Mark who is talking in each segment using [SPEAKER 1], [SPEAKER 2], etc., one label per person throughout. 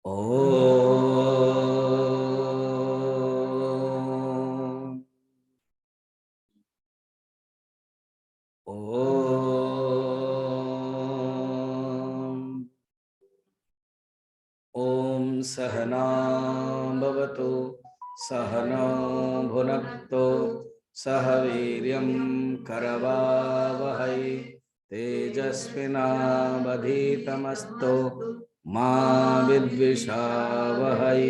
[SPEAKER 1] ओम ओम ओम सहना भवतु सहनौ भुनक्तु सह वीर्यं करवावहै तेजस्विनावधीतमस्तु मा विद्विषावहै।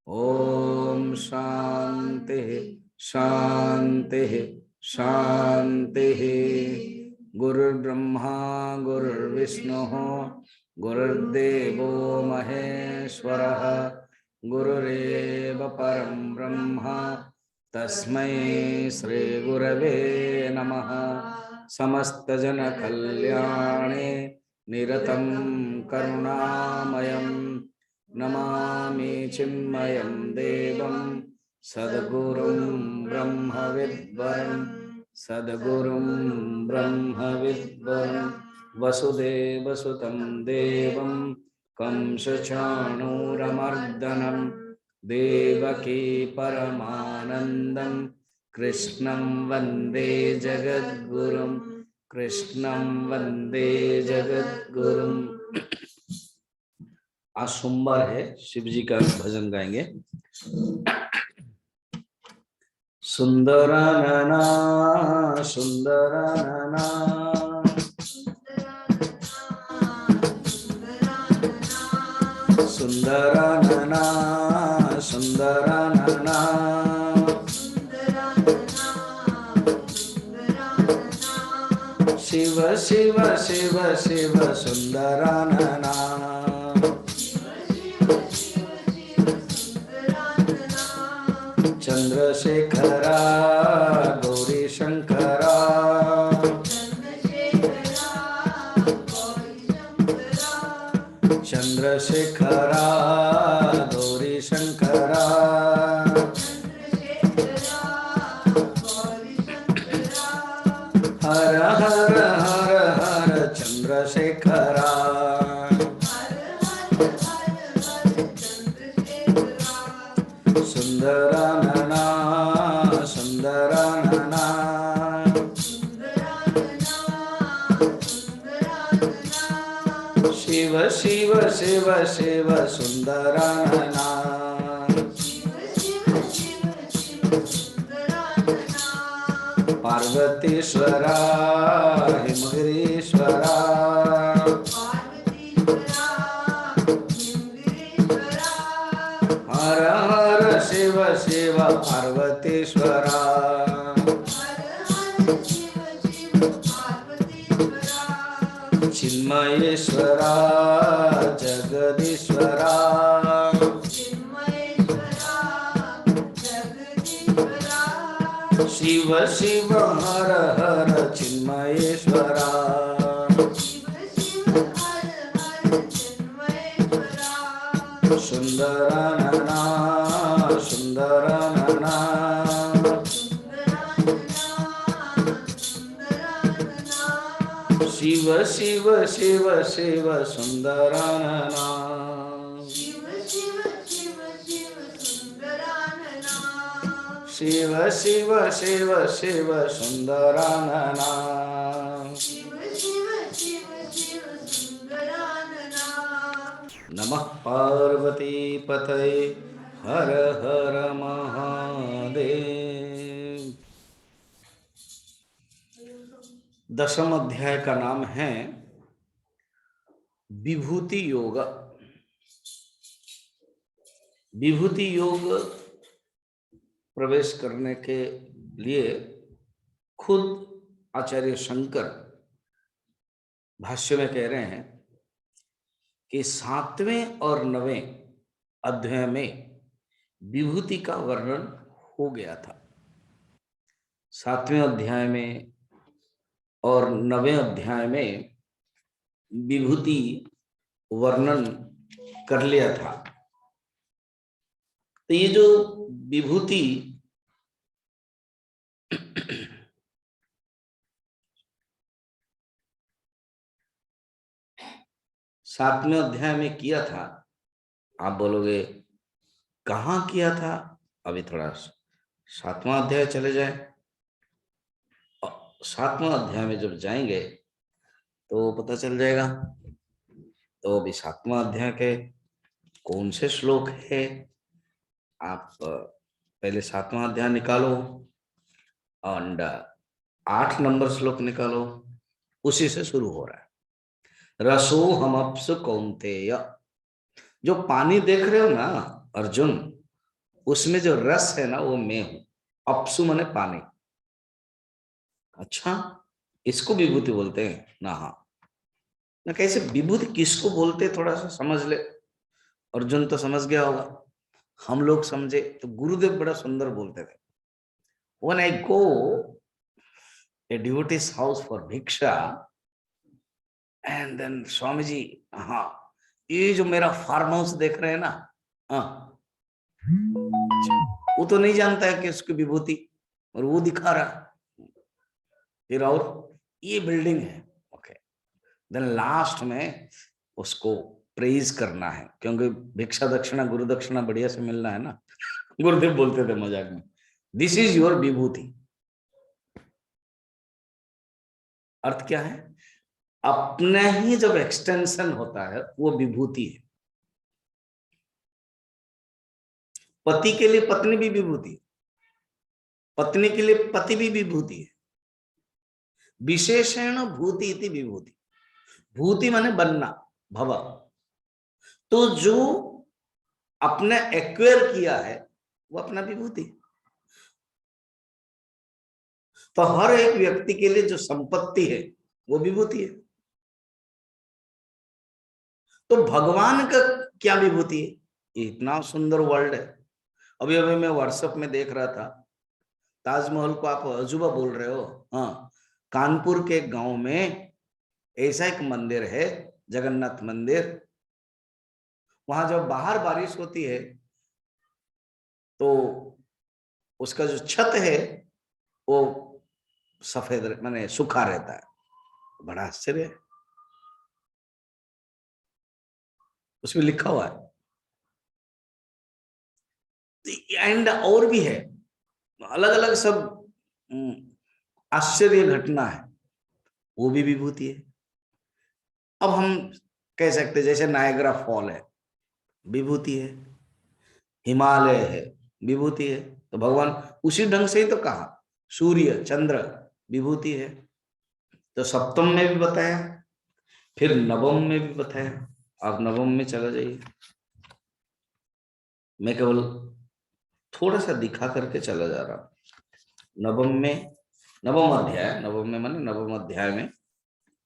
[SPEAKER 1] ओम शांति शांति शांति। गुरुर्ब्रह्मा गुरुर्विष्णुः गुरुर्देवो महेश्वरः गुरुरेव परं ब्रह्म तस्मै श्री गुरवे नमः। समस्त जन कल्याणे निरतं करुणामयं नमामि चिन्मयं देवं सद्गुरुं ब्रह्मविद्वरं सद्गुरुं ब्रह्मविद्वरं वसुदेवसुतं देवं कंसचाणूरमर्दनं देवकी परमानन्दं कृष्णं वन्दे जगद्गुरुं कृष्णं वन्दे जगद्गुरुं। आज सोमवार है, शिव जी का भजन गाएंगे। सुंदरानना सुंदरानना सुंदरानना सुंदरानना शिव शिव शिव शिव सुंदरानना चंद्रशेखरा गौरी शंकरा चंद्रशेखरा गौरी शंकरा हर हर हर हर चंद्रशेखरा सुंदरानना सुंदरानना शिव शिव शिव शिव सुंदरानना पार्वतीश्वरा हिमगिरीश्वरा हर हर शिव शिव पार्वतीश्वरा चिन्मयेश्वरा जगदीश्वरा शिव शिव हर हर चिन्मयेश्वरा सुंदरानना सुंदरानना शिव शिव शिव शिव सुंदरानना शिव शिव शिव शिव सुंदरानना नमः पार्वती पतये हर हर महादेव। दशम अध्याय का नाम है विभूति योग। विभूति योग प्रवेश करने के लिए खुद आचार्य शंकर भाष्य में कह रहे हैं कि 7वें और 9वें अध्याय में विभूति का वर्णन हो गया था। 7वें अध्याय में और 9वें अध्याय में विभूति वर्णन कर लिया था। तो ये जो विभूति सातवें अध्याय में किया था, आप बोलोगे कहाँ किया था, अभी थोड़ा 7वां अध्याय चले जाए। 7वां अध्याय में जब जाएंगे तो पता चल जाएगा। तो अभी 7वां अध्याय के कौन से श्लोक है, आप पहले 7वां अध्याय निकालो और 8 नंबर श्लोक निकालो, उसी से शुरू हो रहा है। रसो हमअप्सु कौन्तेय, जो पानी देख रहे हो ना अर्जुन, उसमें जो रस है ना वो मैं हूं। अप्सु माने पानी। अच्छा, इसको विभूति बोलते हैं ना? हाँ ना, कैसे विभूति किसको बोलते, थोड़ा सा समझ ले। अर्जुन तो समझ गया होगा, हम लोग समझे तो गुरुदेव बड़ा सुंदर बोलते थे। When I go a devotee's house for भिक्षा and then स्वामी जी, हाँ ये जो मेरा फार्म हाउस देख रहे हैं ना, हाँ वो तो नहीं जानता है कि उसकी विभूति, और वो दिखा रहा है। फिर और ये बिल्डिंग है, ओके। देन लास्ट में उसको प्रेज करना है, क्योंकि भिक्षा दक्षिणा गुरु दक्षिणा बढ़िया से मिलना है ना। गुरुदेव बोलते थे मजाक में, दिस इज योर विभूति। अर्थ क्या है? अपने ही जब एक्सटेंशन होता है वो विभूति है। पति के लिए पत्नी भी विभूति है, पत्नी के लिए पति भी विभूति है। विशेषण भूति इति विभूति। भूति माने बनना, भव। तो जो अपने एक्वायर किया है वो अपना विभूति। तो हर एक व्यक्ति के लिए जो संपत्ति है वो विभूति है। तो भगवान का क्या विभूति है? इतना सुंदर वर्ल्ड है। अभी अभी मैं व्हाट्सएप में देख रहा था, ताजमहल को आप अजूबा बोल रहे हो, हाँ कानपुर के गांव में ऐसा एक मंदिर है, जगन्नाथ मंदिर। वहां जब बाहर बारिश होती है तो उसका जो छत है वो सफेद माने सूखा रहता है। बड़ा आश्चर्य है, उसमें लिखा हुआ है। एंड और भी है, अलग अलग सब आश्चर्य घटना है, वो भी विभूति है। अब हम कह सकते जैसे नायग्रा फॉल है, विभूति है। हिमालय है, विभूति है। तो भगवान उसी ढंग से ही तो कहा, सूर्य चंद्र विभूति है। तो सप्तम में भी बताया, फिर नवम में भी बताया। आप नवम में चला जाइए, मैं केवल थोड़ा सा दिखा करके चला जा रहा हूं। नवम में, नवम अध्याय, नवम में माने नवम अध्याय में,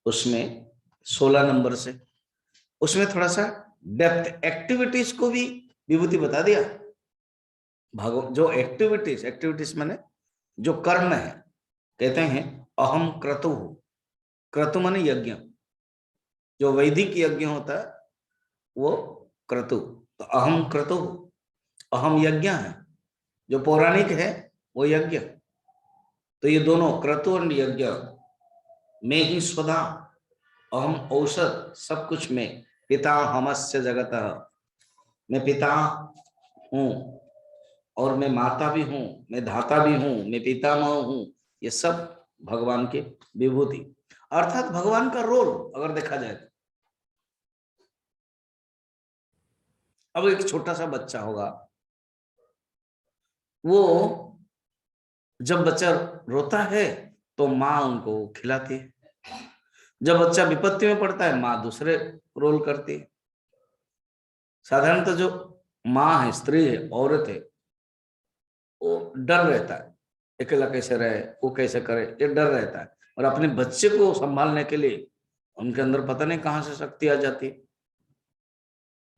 [SPEAKER 1] उसमें 16 नंबर से, उसमें थोड़ा सा डेप्थ एक्टिविटीज को भी विभूति बता दिया। जो एक्टिविटीज, एक्टिविटीज माने जो कर्म है, कहते हैं अहम क्रतु। क्रतु माने यज्ञ, जो वैदिक यज्ञ होता है वो क्रतु। तो अहम क्रतु, अहम यज्ञ है। जो पौराणिक है वो यज्ञ। तो ये दोनों क्रतु और यज्ञ में ही स्वधा, अहम औषध, सब कुछ में। पिता हमस्य जगत, मैं पिता हूं और मैं माता भी हूं, मैं धाता भी हूं, मैं पितामह हूं। ये सब भगवान के विभूति, अर्थात भगवान का रोल अगर देखा जाए तो। अब एक छोटा सा बच्चा होगा, वो जब बच्चा रोता है तो माँ उनको खिलाती है। जब बच्चा विपत्ति में पड़ता है माँ दूसरे रोल करती है। साधारणतः जो माँ है, स्त्री है, औरत है, वो डर रहता है, अकेला कैसे रहे, वो कैसे करे, ये डर रहता है। और अपने बच्चे को संभालने के लिए उनके अंदर पता नहीं कहां से शक्ति आ जाती है।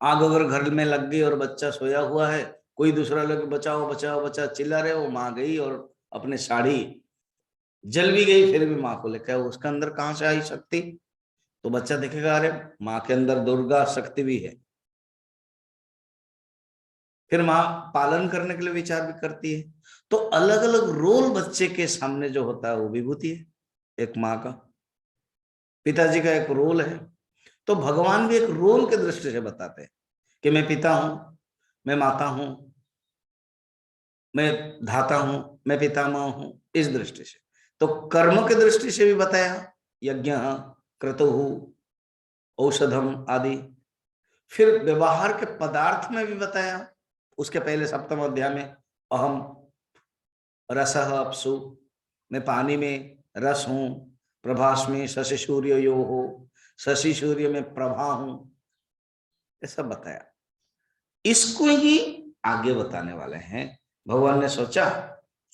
[SPEAKER 1] आग अगर घर में लग गई और बच्चा सोया हुआ है, कोई दूसरा लोग बचाओ बचाओ बचा चिल्ला रहे, वो माँ गई और अपने साड़ी जल भी गई, फिर भी माँ को लेकर, उसके अंदर कहां से आई शक्ति? तो बच्चा देखेगा अरे माँ के अंदर दुर्गा शक्ति भी है। फिर माँ पालन करने के लिए विचार भी करती है। तो अलग अलग रोल बच्चे के सामने जो होता है वो विभूति है। एक माँ का, पिताजी का एक रोल है। तो भगवान भी एक रोल के दृष्टि से बताते हैं कि मैं पिता हूं, मैं माता हूं, मैं धाता हूं, मैं पितामह हूं, इस दृष्टि से। तो कर्म की दृष्टि से भी बताया, यज्ञ क्रतुः औषधम आदि। फिर व्यवहार के पदार्थ में भी बताया, उसके पहले सप्तम अध्याय में अहम रसः अप्सु, मैं पानी में रस हूं, प्रभास में शशि सूर्य यो हो, शशि सूर्य में प्रभा हूं, ये सब बताया। इसको ही आगे बताने वाले हैं। भगवान ने सोचा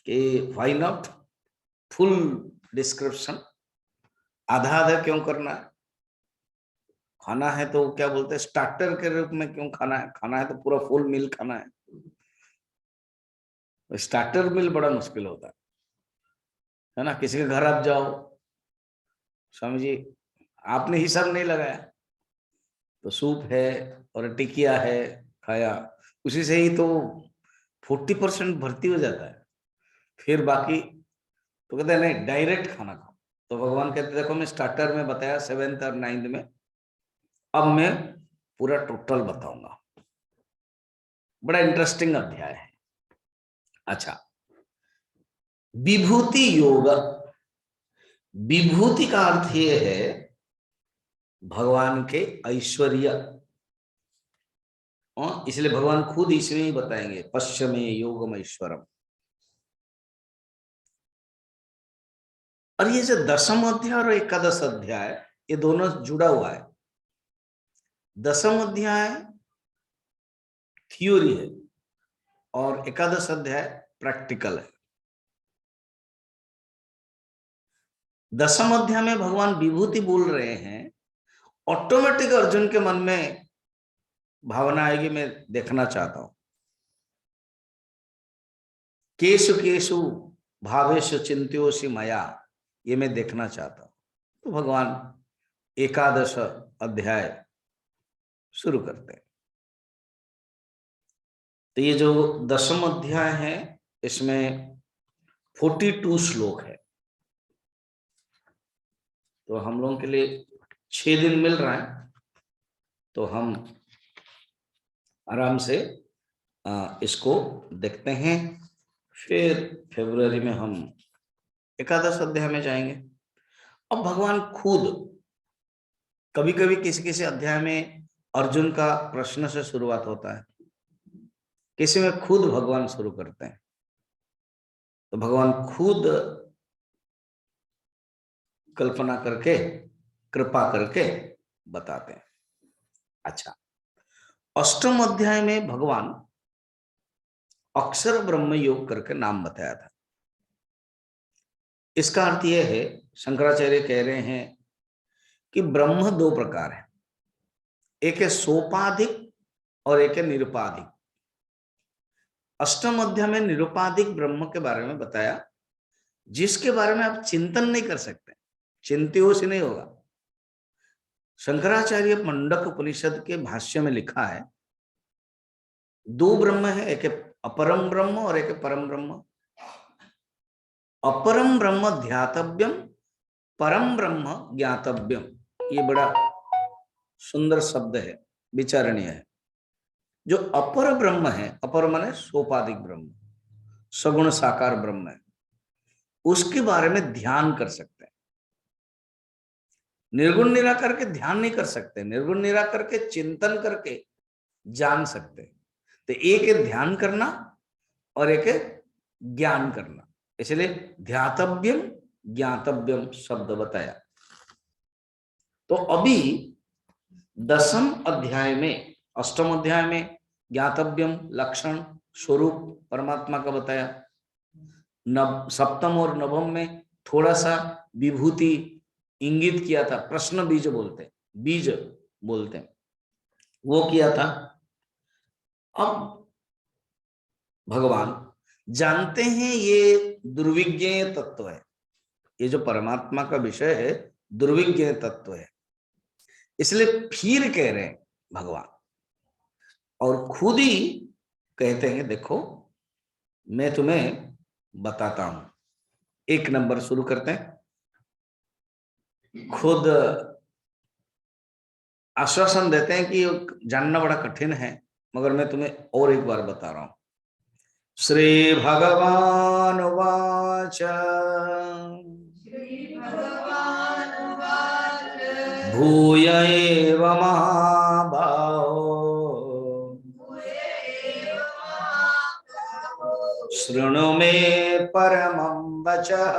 [SPEAKER 1] कि व्हाई नॉट फुल डिस्क्रिप्शन, आधा आधा क्यों करना है? खाना है तो क्या बोलते हैं, स्टार्टर के रूप में क्यों खाना है? खाना है तो पूरा फुल मील खाना है। स्टार्टर मील बड़ा मुश्किल होता है ना। किसी के घर आप जाओ, स्वामी जी आपने हिसाब नहीं लगाया, तो सूप है और टिकिया है, खाया, उसी से ही तो 40% भर्ती हो जाता है। फिर बाकी तो कहते हैं नहीं, डायरेक्ट खाना खाओ। तो भगवान कहते देखो, मैं स्टार्टर में बताया 7th और 9th में, अब मैं पूरा टोटल बताऊंगा। बड़ा इंटरेस्टिंग अध्याय है। अच्छा, विभूति योग। विभूति का अर्थ ये है भगवान के ऐश्वर्य, और इसलिए भगवान खुद इसमें ही बताएंगे, पश्चिमे योगम ऐश्वरम। और ये जो 10th अध्याय और 11th अध्याय, ये दोनों जुड़ा हुआ है। 10th अध्याय थ्योरी है और 11th अध्याय प्रैक्टिकल है। 10th अध्याय में भगवान विभूति बोल रहे हैं, ऑटोमेटिक अर्जुन के मन में भावना आएगी, मैं देखना चाहता हूं। केशु केशु भावेशु चिंत्योषि मया, ये मैं देखना चाहता हूं। तो भगवान 11th अध्याय शुरू करते हैं। तो ये जो 10th अध्याय है, इसमें 42 श्लोक है। तो हम लोगों के लिए 6 दिन मिल रहा है, तो हम आराम से इसको देखते हैं। फिर फरवरी में हम 11th अध्याय में जाएंगे। अब भगवान खुद, कभी कभी किसी किसी अध्याय में अर्जुन का प्रश्न से शुरुआत होता है, किसी में खुद भगवान शुरू करते हैं। तो भगवान खुद कल्पना करके, कृपा करके बताते हैं। अच्छा, 8th अध्याय में भगवान अक्षर ब्रह्म योग करके नाम बताया था। इसका अर्थ यह है, शंकराचार्य कह रहे हैं कि ब्रह्म 2 प्रकार है, एक है सोपाधिक और एक है निरुपाधिक। 8th अध्याय में निरुपाधिक ब्रह्म के बारे में बताया, जिसके बारे में आप चिंतन नहीं कर सकते, चिंत्यों से नहीं होगा। शंकराचार्य मंडक उपनिषद के भाष्य में लिखा है, 2 ब्रह्म है, एक है अपरम ब्रह्म और एक है परम ब्रह्म। अपरम ब्रह्म ध्यातव्यम, परम ब्रह्म ज्ञातव्यम। ये बड़ा सुंदर शब्द है, विचारणीय है। जो अपर ब्रह्म है, अपर माने सोपाधिक ब्रह्म, सगुण साकार ब्रह्म है, उसके बारे में ध्यान कर सकते हैं। निर्गुण निराकार के ध्यान नहीं कर सकते, निर्गुण निराकार के चिंतन करके जान सकते हैं। तो एक है ध्यान करना और एक है ज्ञान करना, इसलिए ध्यातव्यम ज्ञातव्यम शब्द बताया। तो अभी 10th अध्याय में, 8th अध्याय में ज्ञातव्यम लक्षण स्वरूप परमात्मा का बताया। 7th और 9th में थोड़ा सा विभूति इंगित किया था, प्रश्न बीज बोलते हैं, बीज बोलते हैं, वो किया था। अब भगवान जानते हैं ये दुर्विज्ञेय तत्व है, ये जो परमात्मा का विषय है दुर्विज्ञेय तत्व है, इसलिए फिर कह रहे हैं भगवान, और खुद ही कहते हैं देखो मैं तुम्हें बताता हूं। 1 नंबर शुरू करते हैं। खुद आश्वासन देते हैं कि जानना बड़ा कठिन है, मगर मैं तुम्हें और एक बार बता रहा हूं। श्री भगवान वाच भूय एव महाबाहो शृणु मे परमं वचः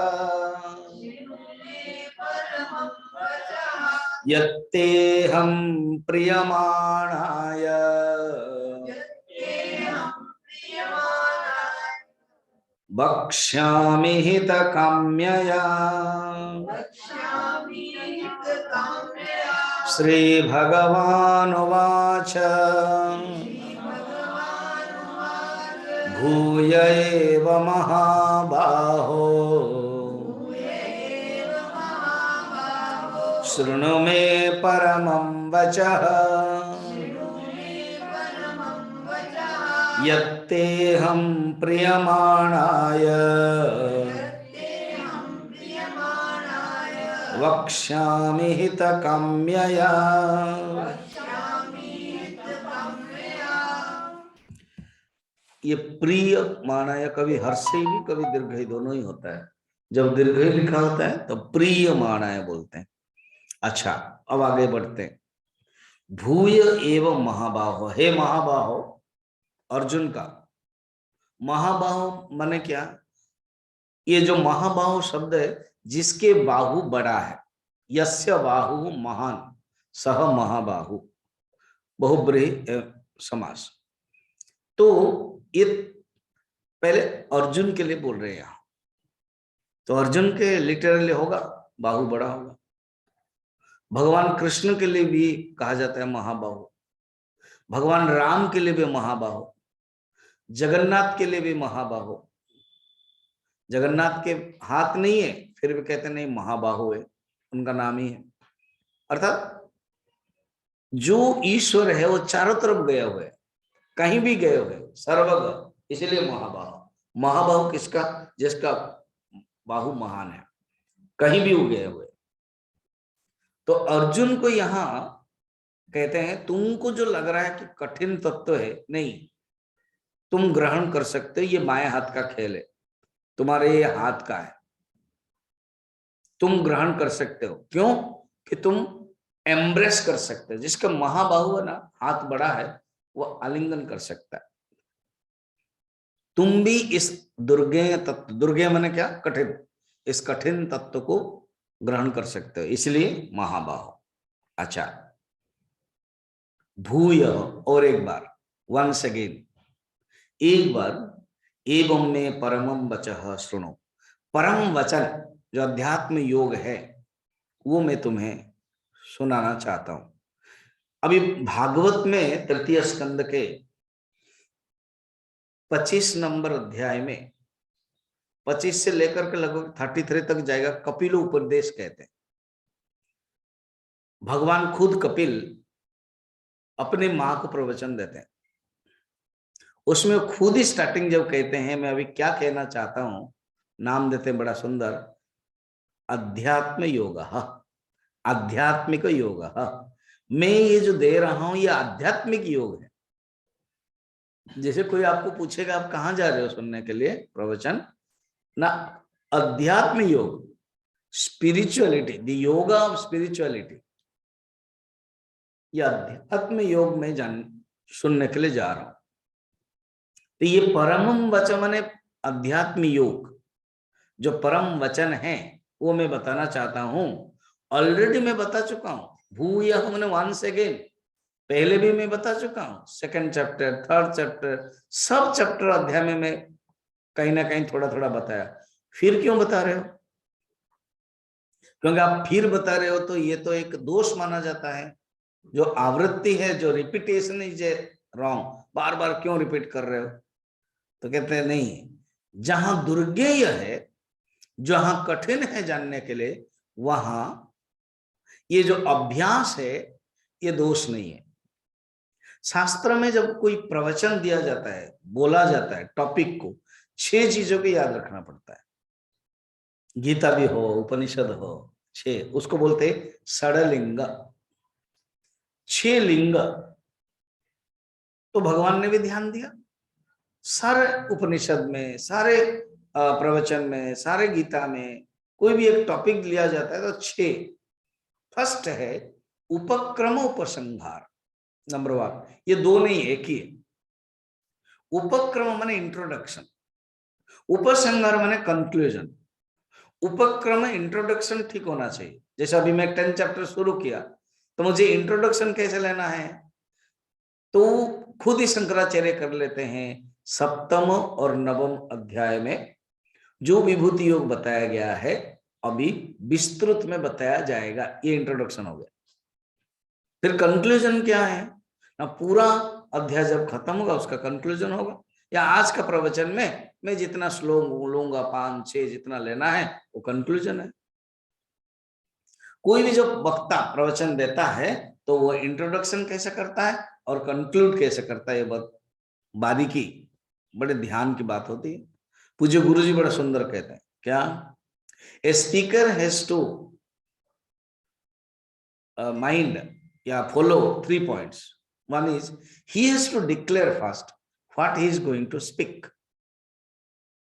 [SPEAKER 1] यत्तेऽहं प्रीयमाणाय वक्ष्यामि हितकाम्यया। श्री भगवानुवाच भूय एव महाबाहो शृणु मे परमं वचः यत्तेऽहं प्रीयमाणाय वक्ष्यामि हितकाम्यया। ये प्रिय मानाय कभी हर्षई भी कभी दीर्घई दोनों ही होता है। जब दीर्घई लिखा होता है तो प्रिय मानाय बोलते हैं। अच्छा, अब आगे बढ़ते हैं। भूय एव महाबाहो, हे महाबाहो, अर्जुन का महाबाहो माने क्या? ये जो महाबाहु शब्द है, जिसके बाहु बड़ा है, यस्य बाहु महान सह महाबाहु, बहुब्रीहि समास। तो ये पहले अर्जुन के लिए बोल रहे हैं यहां, तो अर्जुन के लिटरली होगा बाहु बड़ा होगा। भगवान कृष्ण के लिए भी कहा जाता है महाबाहु, भगवान राम के लिए भी महाबाहु, जगन्नाथ के लिए भी महाबाहु। जगन्नाथ के हाथ नहीं है फिर भी कहते नहीं महाबाहु है, उनका नाम ही है। अर्थात जो ईश्वर है वो चारों तरफ गया हुआ है, कहीं भी गए हुए, सर्वगत, इसलिए महाबाहु। महाबाहु किसका? जिसका बाहु महान है, कहीं भी वो गए हुए। तो अर्जुन को यहां कहते हैं तुमको जो लग रहा है कि कठिन तत्व है, नहीं, तुम ग्रहण कर सकते हो, ये बाएं हाथ का खेल है, तुम्हारे ये हाथ का है, तुम ग्रहण कर सकते हो। क्यों? कि तुम एम्ब्रेस कर सकते हो। जिसका महाबाहु है ना, हाथ बड़ा है, वो आलिंगन कर सकता है। तुम भी इस दुर्गेय तत्व, दुर्गेय माने क्या? कठिन, इस कठिन तत्व को ग्रहण कर सकते हो, इसलिए महाबाहु। अच्छा, भूय, और एक बार, वंस अगेन, एक बार, एवं में परमं वचः सुनो। परम वचन जो अध्यात्म योग है वो मैं तुम्हें सुनाना चाहता हूं। अभी भागवत में तृतीय स्कंद के 25 नंबर अध्याय में 25 से लेकर के लगभग 33 तक जाएगा, कपिल उपदेश कहते हैं। भगवान खुद कपिल अपने मां को प्रवचन देते हैं, उसमें खुद ही स्टार्टिंग जब कहते हैं, मैं अभी क्या कहना चाहता हूं, नाम देते हैं बड़ा सुंदर, अध्यात्म योग, आध्यात्मिक योग। मैं ये जो दे रहा हूं ये आध्यात्मिक योग है। जैसे कोई आपको पूछेगा आप कहां जा रहे हो सुनने के लिए प्रवचन ना, अध्यात्म योग, spirituality, the yoga of spirituality, ये अध्यात्म योग में सुनने के लिए जा रहा हूं। तो ये परम वचन माने अध्यात्म योग, जो परम वचन है वो मैं बताना चाहता हूं। ऑलरेडी मैं बता चुका हूं, भूय हमने वंस अगेन, पहले भी मैं बता चुका हूं, सेकंड चैप्टर, थर्ड चैप्टर, सब चैप्टर अध्याय में मैं कहीं ना कहीं थोड़ा थोड़ा बताया। फिर क्यों बता रहे हो? क्योंकि आप फिर बता रहे हो तो ये तो एक दोष माना जाता है। जो आवृत्ति है, जो रिपीटेशन इज रॉन्ग, बार बार क्यों रिपीट कर रहे हो? तो कहते हैं नहीं, जहां दुर्गेय है, जहां कठिन है जानने के लिए, वहां ये जो अभ्यास है ये दोष नहीं है। शास्त्र में जब कोई प्रवचन दिया जाता है, बोला जाता है टॉपिक को, 6 चीजों को याद रखना पड़ता है। गीता भी हो, उपनिषद हो, 6, उसको बोलते षडलिंग, 6 लिंग, तो भगवान ने भी ध्यान दिया। सारे उपनिषद में, सारे प्रवचन में, सारे गीता में कोई भी एक टॉपिक लिया जाता है तो 6। फर्स्ट है उपक्रम उपसंहार, नंबर 1। ये 2 नहीं, एक ही है। उपक्रम माने इंट्रोडक्शन, उपसंहार माने कंक्लूजन। उपक्रम इंट्रोडक्शन ठीक होना चाहिए। जैसे अभी मैं 10 चैप्टर शुरू किया तो मुझे इंट्रोडक्शन कैसे लेना है, तो खुद ही शंकराचार्य कर लेते हैं। सप्तम और नवम अध्याय में जो विभूति योग बताया गया है अभी विस्तृत में बताया जाएगा। ये इंट्रोडक्शन हो गया। फिर कंक्लूजन क्या है ना, पूरा अध्याय जब खत्म होगा उसका कंक्लूजन होगा। या आज का प्रवचन में मैं जितना श्लोक लूंगा, 5-6 जितना लेना है वो कंक्लूजन है। कोई भी जो वक्ता प्रवचन देता है तो वो इंट्रोडक्शन कैसे करता है और कंक्लूड कैसे करता है, ये बहुत बारीकी, बड़े ध्यान की बात होती है। पूज्य गुरुजी बड़ा सुंदर कहते हैं, क्या, a speaker has to mind या follow 3 points. One is he has to declare first what he is going to speak.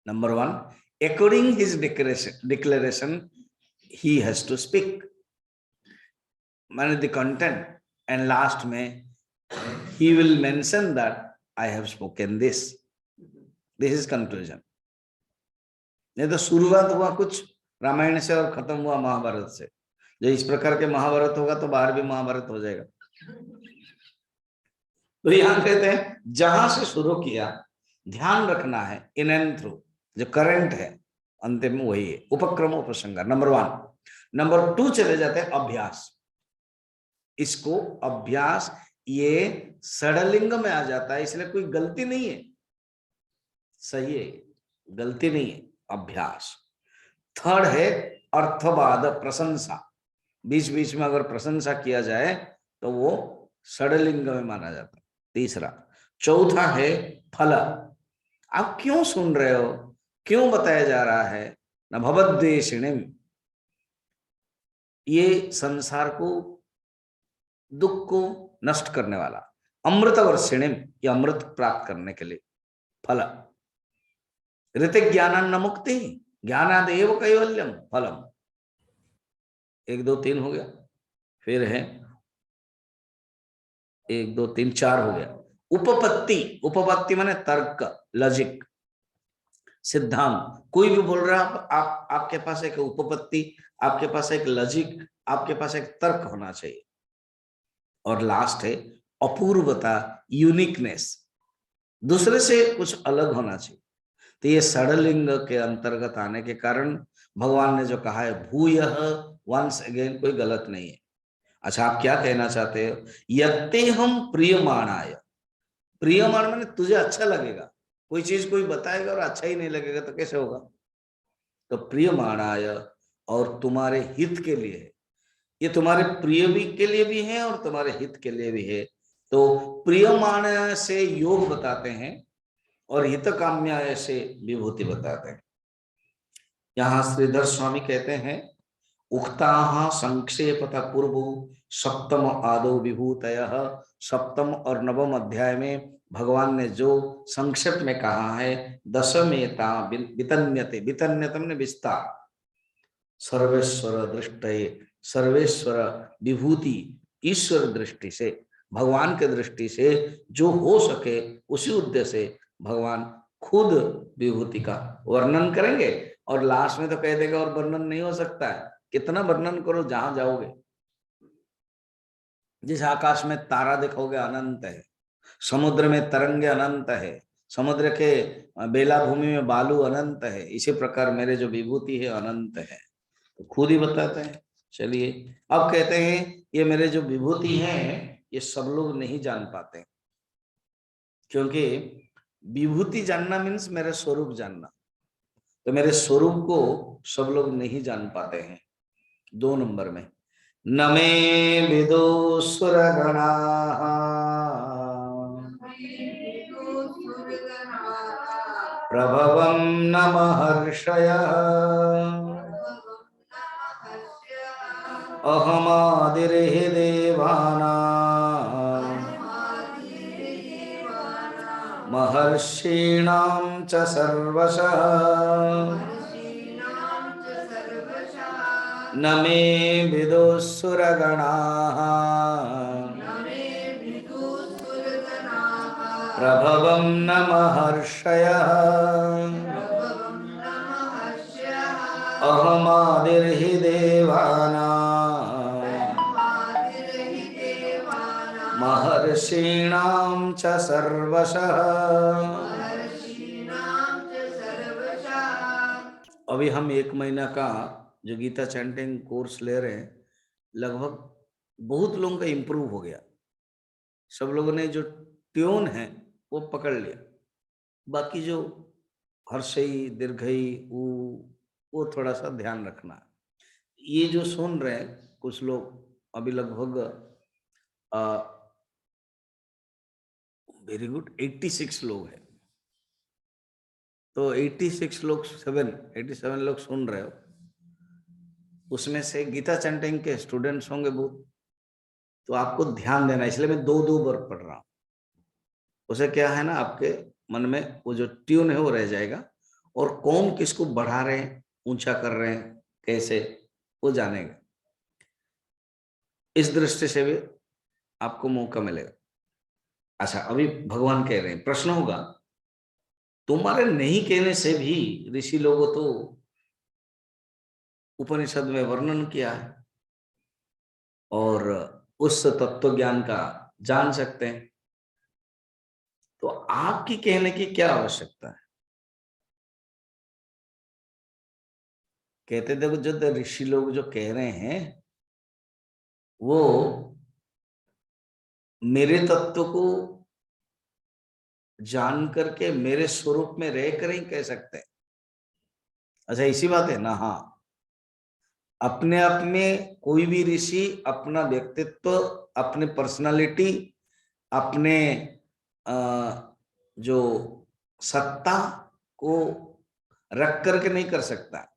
[SPEAKER 1] Number 1, according his declaration he has to speak, माने the content, and last में he will mention that I have spoken this. This is conclusion. नहीं तो शुरुआत हुआ कुछ रामायण से और खत्म हुआ महाभारत से। जो इस प्रकार के महाभारत होगा तो बाहर भी महाभारत हो जाएगा। तो यहां कहते हैं जहां से शुरू किया ध्यान रखना है, इन एंड थ्रू जो करंट है अंतिम में वही है। उपक्रम उपसंहार नंबर 1। नंबर 2 चले जाते हैं अभ्यास। इसको अभ्यास, ये षडलिंग में आ जाता है, इसलिए कोई गलती नहीं है, सही है, गलती नहीं है, अभ्यास। थर्ड है अर्थवाद, प्रशंसा। बीच बीच में अगर प्रशंसा किया जाए तो वो षडलिंग में माना जाता है। तीसरा। चौथा है फल। आप क्यों सुन रहे हो, क्यों बताया जा रहा है, न भवद्वेषिणीम, ये संसार को, दुख को नष्ट करने वाला। अमृत वर्षिणीम, ये अमृत प्राप्त करने के लिए फल। ऋतिक ज्ञान न मुक्ति, ज्ञानादेव कैवल्यम फलम। 1 2 3 हो गया। फिर है 1 2 3 4 हो गया। उपपत्ति, उपपत्ति माने तर्क, लॉजिक, सिद्धांत। कोई भी बोल रहा है आप आपके पास एक उपपत्ति, आपके पास एक लॉजिक, आपके पास एक तर्क होना चाहिए। और लास्ट है अपूर्वता, यूनिकनेस, दूसरे से कुछ अलग होना चाहिए। तो ये षडलिंग के अंतर्गत आने के कारण भगवान ने जो कहा है भूयः, वंस अगेन, कोई गलत नहीं है। अच्छा, आप क्या कहना चाहते हो? यत्ते हम प्रियमाणाय, प्रियमाण माने तुझे अच्छा लगेगा। कोई चीज कोई बताएगा और अच्छा ही नहीं लगेगा तो कैसे होगा? तो प्रियमाणाय, और तुम्हारे हित के लिए है। ये तुम्हारे प्रिय भी के लिए भी है और तुम्हारे हित के लिए भी है। तो प्रियमाण से योग बताते हैं और हित काम्याय से विभूति बताते हैं। यहाँ श्रीधर स्वामी कहते हैं उक्ता संक्षेपतः पूर्व सप्तम आदो विभूतयः। सप्तम और नवम अध्याय में भगवान ने जो संक्षेप में कहा है, दशमेता वितन्यते, वितन्यते ने विस्तार, सर्वेश्वर दृष्टये, सर्वेश्वर विभूति, ईश्वर दृष्टि से, भगवान के दृष्टि से जो हो सके उसी उद्देश्य से भगवान खुद विभूति का वर्णन करेंगे। और लास्ट में तो कह देगा और वर्णन नहीं हो सकता है, कितना वर्णन करो जहां जाओगे। जिस आकाश में तारा देखोगे अनंत है, समुद्र में तरंगे अनंत है, समुद्र के बेला भूमि में बालू अनंत है, इसी प्रकार मेरे जो विभूति है अनंत है, तो खुद ही बताते हैं। चलिए अब कहते हैं ये मेरे जो विभूति हैं ये सब लोग नहीं जान पाते, क्योंकि विभूति जानना मीन्स मेरे स्वरूप जानना, तो मेरे स्वरूप को सब लोग नहीं जान पाते हैं। 2 नंबर में न मे विदो सुरगणा प्रभवं न महर्षयः अहमादिर्हि देवानां महर्षीणां च सर्वशः न मे विदुसुरगणाः प्रभवं न महर्षयः अहमादिर्हि देवानां महर्षीणां च सर्वशः। अभी हम 1 महीना का जो गीता चैंटिंग कोर्स ले रहे हैं, लगभग बहुत लोगों का इम्प्रूव हो गया। सब लोगों ने जो ट्यून है वो पकड़ लिया। बाकी जो हर्षई दीर्घई वो थोड़ा सा ध्यान रखना। ये जो सुन रहे हैं कुछ लोग अभी लगभग वेरी गुड 86 लोग हैं। तो 86 लोग 87 लोग सुन रहे हो, उसमें से गीता चैंटिंग के स्टूडेंट्स होंगे बहुत। तो आपको ध्यान देना, इसलिए मैं 2-2 बार पढ़ रहा हूं। उसे क्या है ना, आपके मन में वो जो ट्यून है वो रह जाएगा, और कौन किसको बढ़ा रहे हैं, ऊंचा कर रहे हैं, कैसे, वो जानेगा। इस दृष्टि से भी आपको मौका मिलेगा। अच्छा, अभी भगवान कह रहे हैं, प्रश्न होगा तुम्हारे नहीं कहने से भी ऋषि लोगों तो उपनिषद में वर्णन किया है और उस तत्व ज्ञान का जान सकते हैं, तो आपकी कहने की क्या आवश्यकता है? कहते देखो, जो ऋषि लोग जो कह रहे हैं वो मेरे तत्व को जान करके मेरे स्वरूप में रह कर ही कह सकते हैं। अच्छा, इसी बात है ना? हाँ, अपने आप में कोई भी ऋषि अपना व्यक्तित्व, अपने पर्सनालिटी, अपने जो सत्ता को रख करके नहीं कर सकता।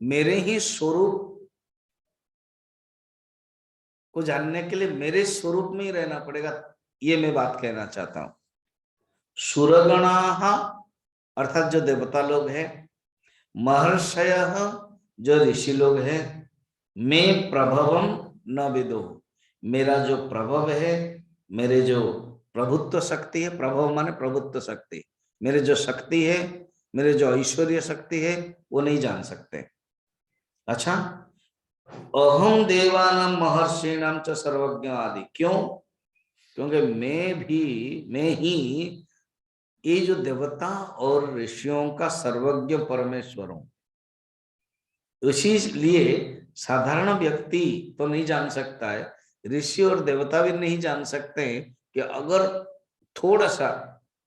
[SPEAKER 1] मेरे ही स्वरूप को जानने के लिए मेरे स्वरूप में ही रहना पड़ेगा। ये मैं बात कहना चाहता हूं। सुरगणाः अर्थात जो देवता लोग हैं, महर्षयः जो ऋषि लोग हैं, मैं प्रभवम न विदुः मेरा जो प्रभव है, मेरे जो प्रभुत्व शक्ति है, प्रभव माने प्रभुत्व शक्ति, मेरे जो शक्ति है, मेरे जो ऐश्वर्य शक्ति है, वो नहीं जान सकते। अच्छा, अहम देवानां महर्षिणां च सर्वज्ञ आदि, क्यों? क्योंकि मैं ही ये जो देवता और ऋषियों का सर्वज्ञ परमेश्वर हूं। इसीलिए साधारण व्यक्ति तो नहीं जान सकता है, ऋषि और देवता भी नहीं जान सकते हैं कि अगर थोड़ा सा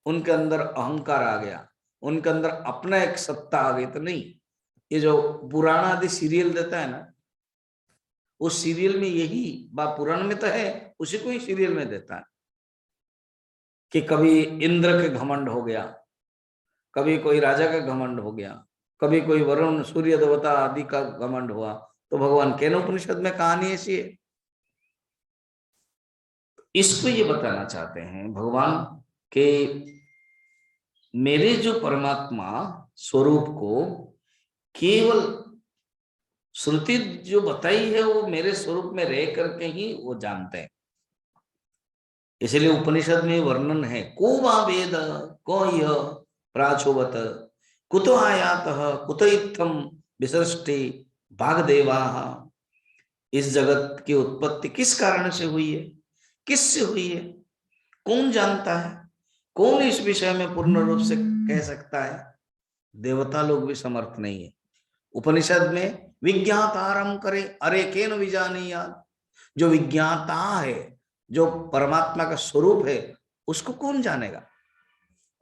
[SPEAKER 1] उनके अंदर अहंकार आ गया, उनके अंदर अपना एक सत्ता आ गई तो नहीं। ये जो पुराण आदि सीरियल देता है ना, उस सीरियल में यही बात पुराण में तो है, उसी को ही सीरियल में देता है कि कभी इंद्र के घमंड हो गया, कभी कोई राजा का घमंड हो गया, कभी कोई वरुण सूर्य देवता आदि का घमंड हुआ। तो भगवान केन उपनिषद में कहानी ऐसी है। इसको ये बताना चाहते हैं भगवान के मेरे जो परमात्मा स्वरूप को केवल श्रुति जो बताई है वो मेरे स्वरूप में रह करके ही वो जानते हैं। इसलिए उपनिषद में वर्णन है, को वा वेद को यह प्राचोवत कुतो आयातः कुतो इत्थम विसृष्टि भागदेवा। इस जगत की उत्पत्ति किस कारण से हुई है, किससे हुई है, कौन जानता है? कौन इस विषय में पूर्ण रूप से कह सकता है? देवता लोग भी समर्थ नहीं है। उपनिषद में विज्ञातारम करे अरे केन विजानीयात्, जो विज्ञाता है, जो परमात्मा का स्वरूप है, उसको कौन जानेगा?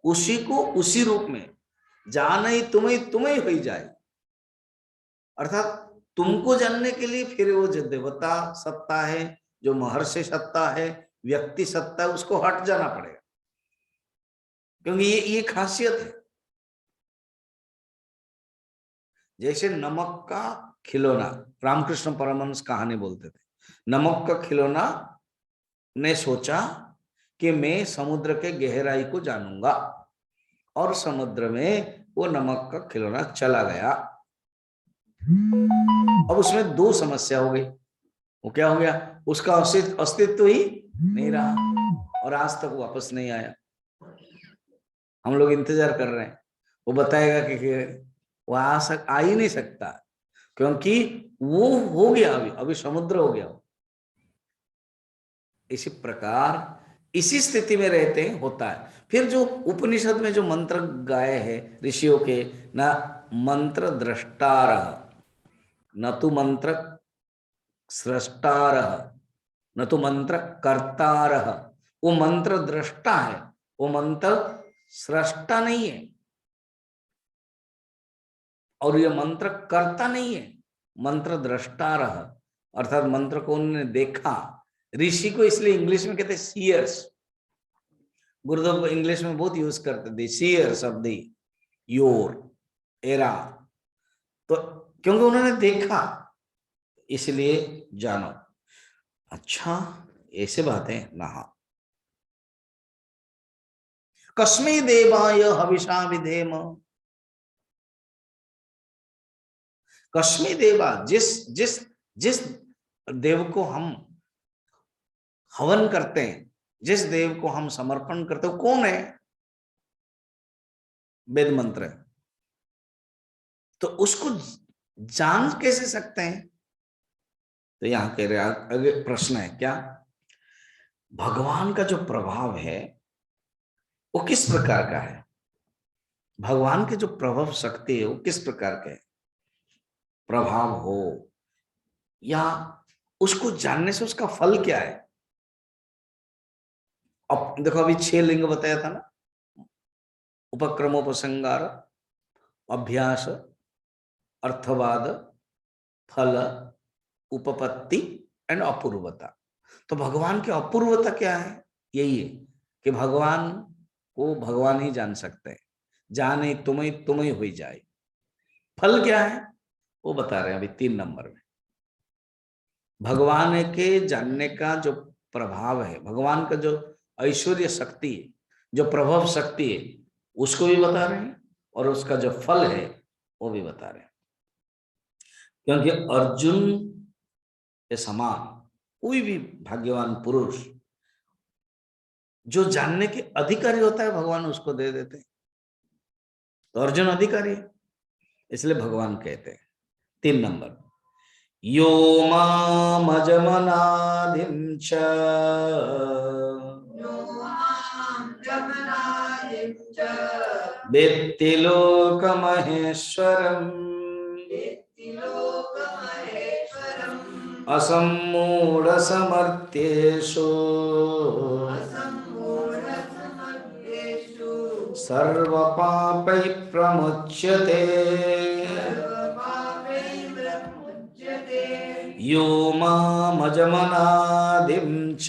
[SPEAKER 1] उसी को उसी रूप में जाने तुम्हें तुम्हें हो जाए। अर्थात तुमको जानने के लिए फिर वो जो देवता सत्ता है, जो महर्षि सत्ता है, व्यक्ति सत्ता है, उसको हट जाना पड़ेगा, क्योंकि ये खासियत है। जैसे नमक का खिलौना, रामकृष्ण परमहंस कहानी बोलते थे, नमक का खिलौना ने सोचा कि मैं समुद्र के गहराई को जानूंगा, और समुद्र में वो नमक का खिलौना चला गया। अब उसमें दो समस्या हो गई। वो क्या हो गया, उसका अस्तित्व ही नहीं रहा और आज तक वापस नहीं आया। हम लोग इंतजार कर रहे हैं, वो बताएगा कि वो आ ही नहीं सकता, क्योंकि वो हो गया, अभी समुद्र हो गया। इसी प्रकार इसी स्थिति में रहते हैं, होता है। फिर जो उपनिषद में जो मंत्र गाए हैं ऋषियों के, ना मंत्र द्रष्टार, न तो मंत्र सृष्टार, न तो मंत्र कर्तार। वो मंत्र दृष्टा है, वो मंत्र सृष्टा नहीं है, और ये मंत्र कर्ता नहीं है, मंत्र द्रष्टार, अर्थात मंत्र को उन्होंने देखा। ऋषि को इसलिए इंग्लिश में कहते सीयर्स, गुरुदेव इंग्लिश में बहुत यूज करते थे सीयर शब्द, योर एरा, तो क्योंकि उन्होंने देखा, इसलिए जानो। अच्छा, ऐसे बातें ना। कस्मै देवाय हविषा विधेम, कस्मै देवा, जिस जिस जिस देव को हम हवन करते हैं, जिस देव को हम समर्पण करते हैं, कौन है? वेद मंत्र है। तो उसको जान कैसे सकते हैं? तो यहां कह रहे आगे प्रश्न है क्या, भगवान का जो प्रभाव है वो किस प्रकार का है? भगवान के जो प्रभाव शक्ति है वो किस प्रकार के प्रभाव हो, या उसको जानने से उसका फल क्या है? अब देखो, अभी 6 लिंग बताया था ना, उपक्रमोपसंगार, अभ्यास, अर्थवाद, फल, उपपत्ति एंड अपूर्वता। तो भगवान की अपूर्वता क्या है? यही है कि भगवान को भगवान ही जान सकते हैं, जाने तुम ही हुई जाए। फल क्या है वो बता रहे हैं अभी 3 नंबर में। भगवान के जानने का जो प्रभाव है, भगवान का जो ऐश्वर्य शक्ति है, जो प्रभाव शक्ति है, उसको भी बता रहे हैं, और उसका जो फल है वो भी बता रहे हैं। क्योंकि अर्जुन के समान कोई भी भाग्यवान पुरुष जो जानने के अधिकारी होता है, भगवान उसको दे देते हैं। तो अर्जुन अधिकारी है, इसलिए भगवान कहते हैं। 3 नंबर, यो मामजमनादिं च वेत्ति लोकमहेश्वरम् असम्मूढसमर्थ्येषु सर्वपापैः प्रमुच्यते। यो मामजमनादिं च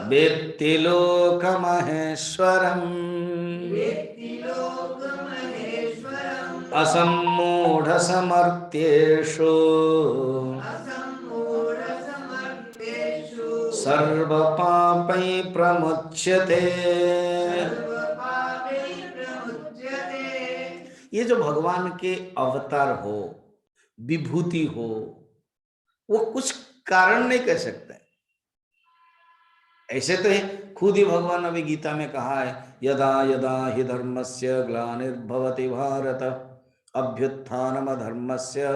[SPEAKER 1] वेत्ति लोकमहेश्वरम् असम्मूढसमर्थ्येषु सर्वपापैः प्रमुच्यते। ये जो भगवान के अवतार हो, विभूति हो, वो कुछ कारण नहीं कह सकते। ऐसे तो है, खुद ही भगवान अभी गीता में कहा है, यदा यदा हि धर्मस्य ग्लानिर्भवति भारत अभ्युत्थानमधर्मस्य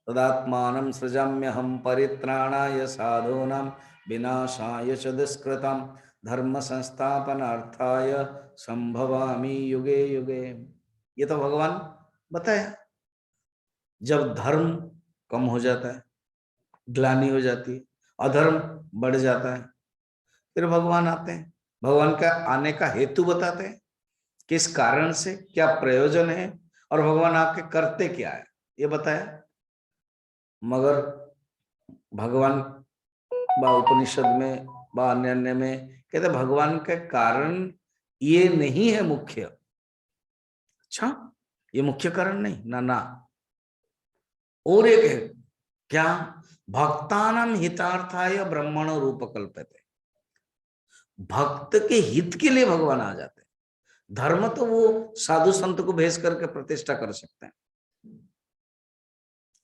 [SPEAKER 1] तदात्मानं सृजाम्यहं परित्राणाय साधूनां विनाशाय च दुष्कृतां धर्म संस्थापनार्थाय संभवामि युगे युगे। ये तो भगवान बताया, जब धर्म कम हो जाता है, ग्लानि हो जाती है, अधर्म बढ़ जाता है, फिर भगवान आते हैं, भगवान का आने का हेतु बताते हैं, किस कारण से क्या प्रयोजन है, और भगवान आके करते क्या है ये बताया। मगर भगवान बा उपनिषद में बा अन्य अन्य में कहते भगवान का कारण ये नहीं है मुख्य। अच्छा, ये मुख्य कारण नहीं, ना ना। और एक है क्या, भक्तानां हितार्थाय ब्रह्मण रूप कल्पते। भक्त के हित के लिए भगवान आ जाते हैं। धर्म तो वो साधु संत को भेज करके प्रतिष्ठा कर सकते हैं।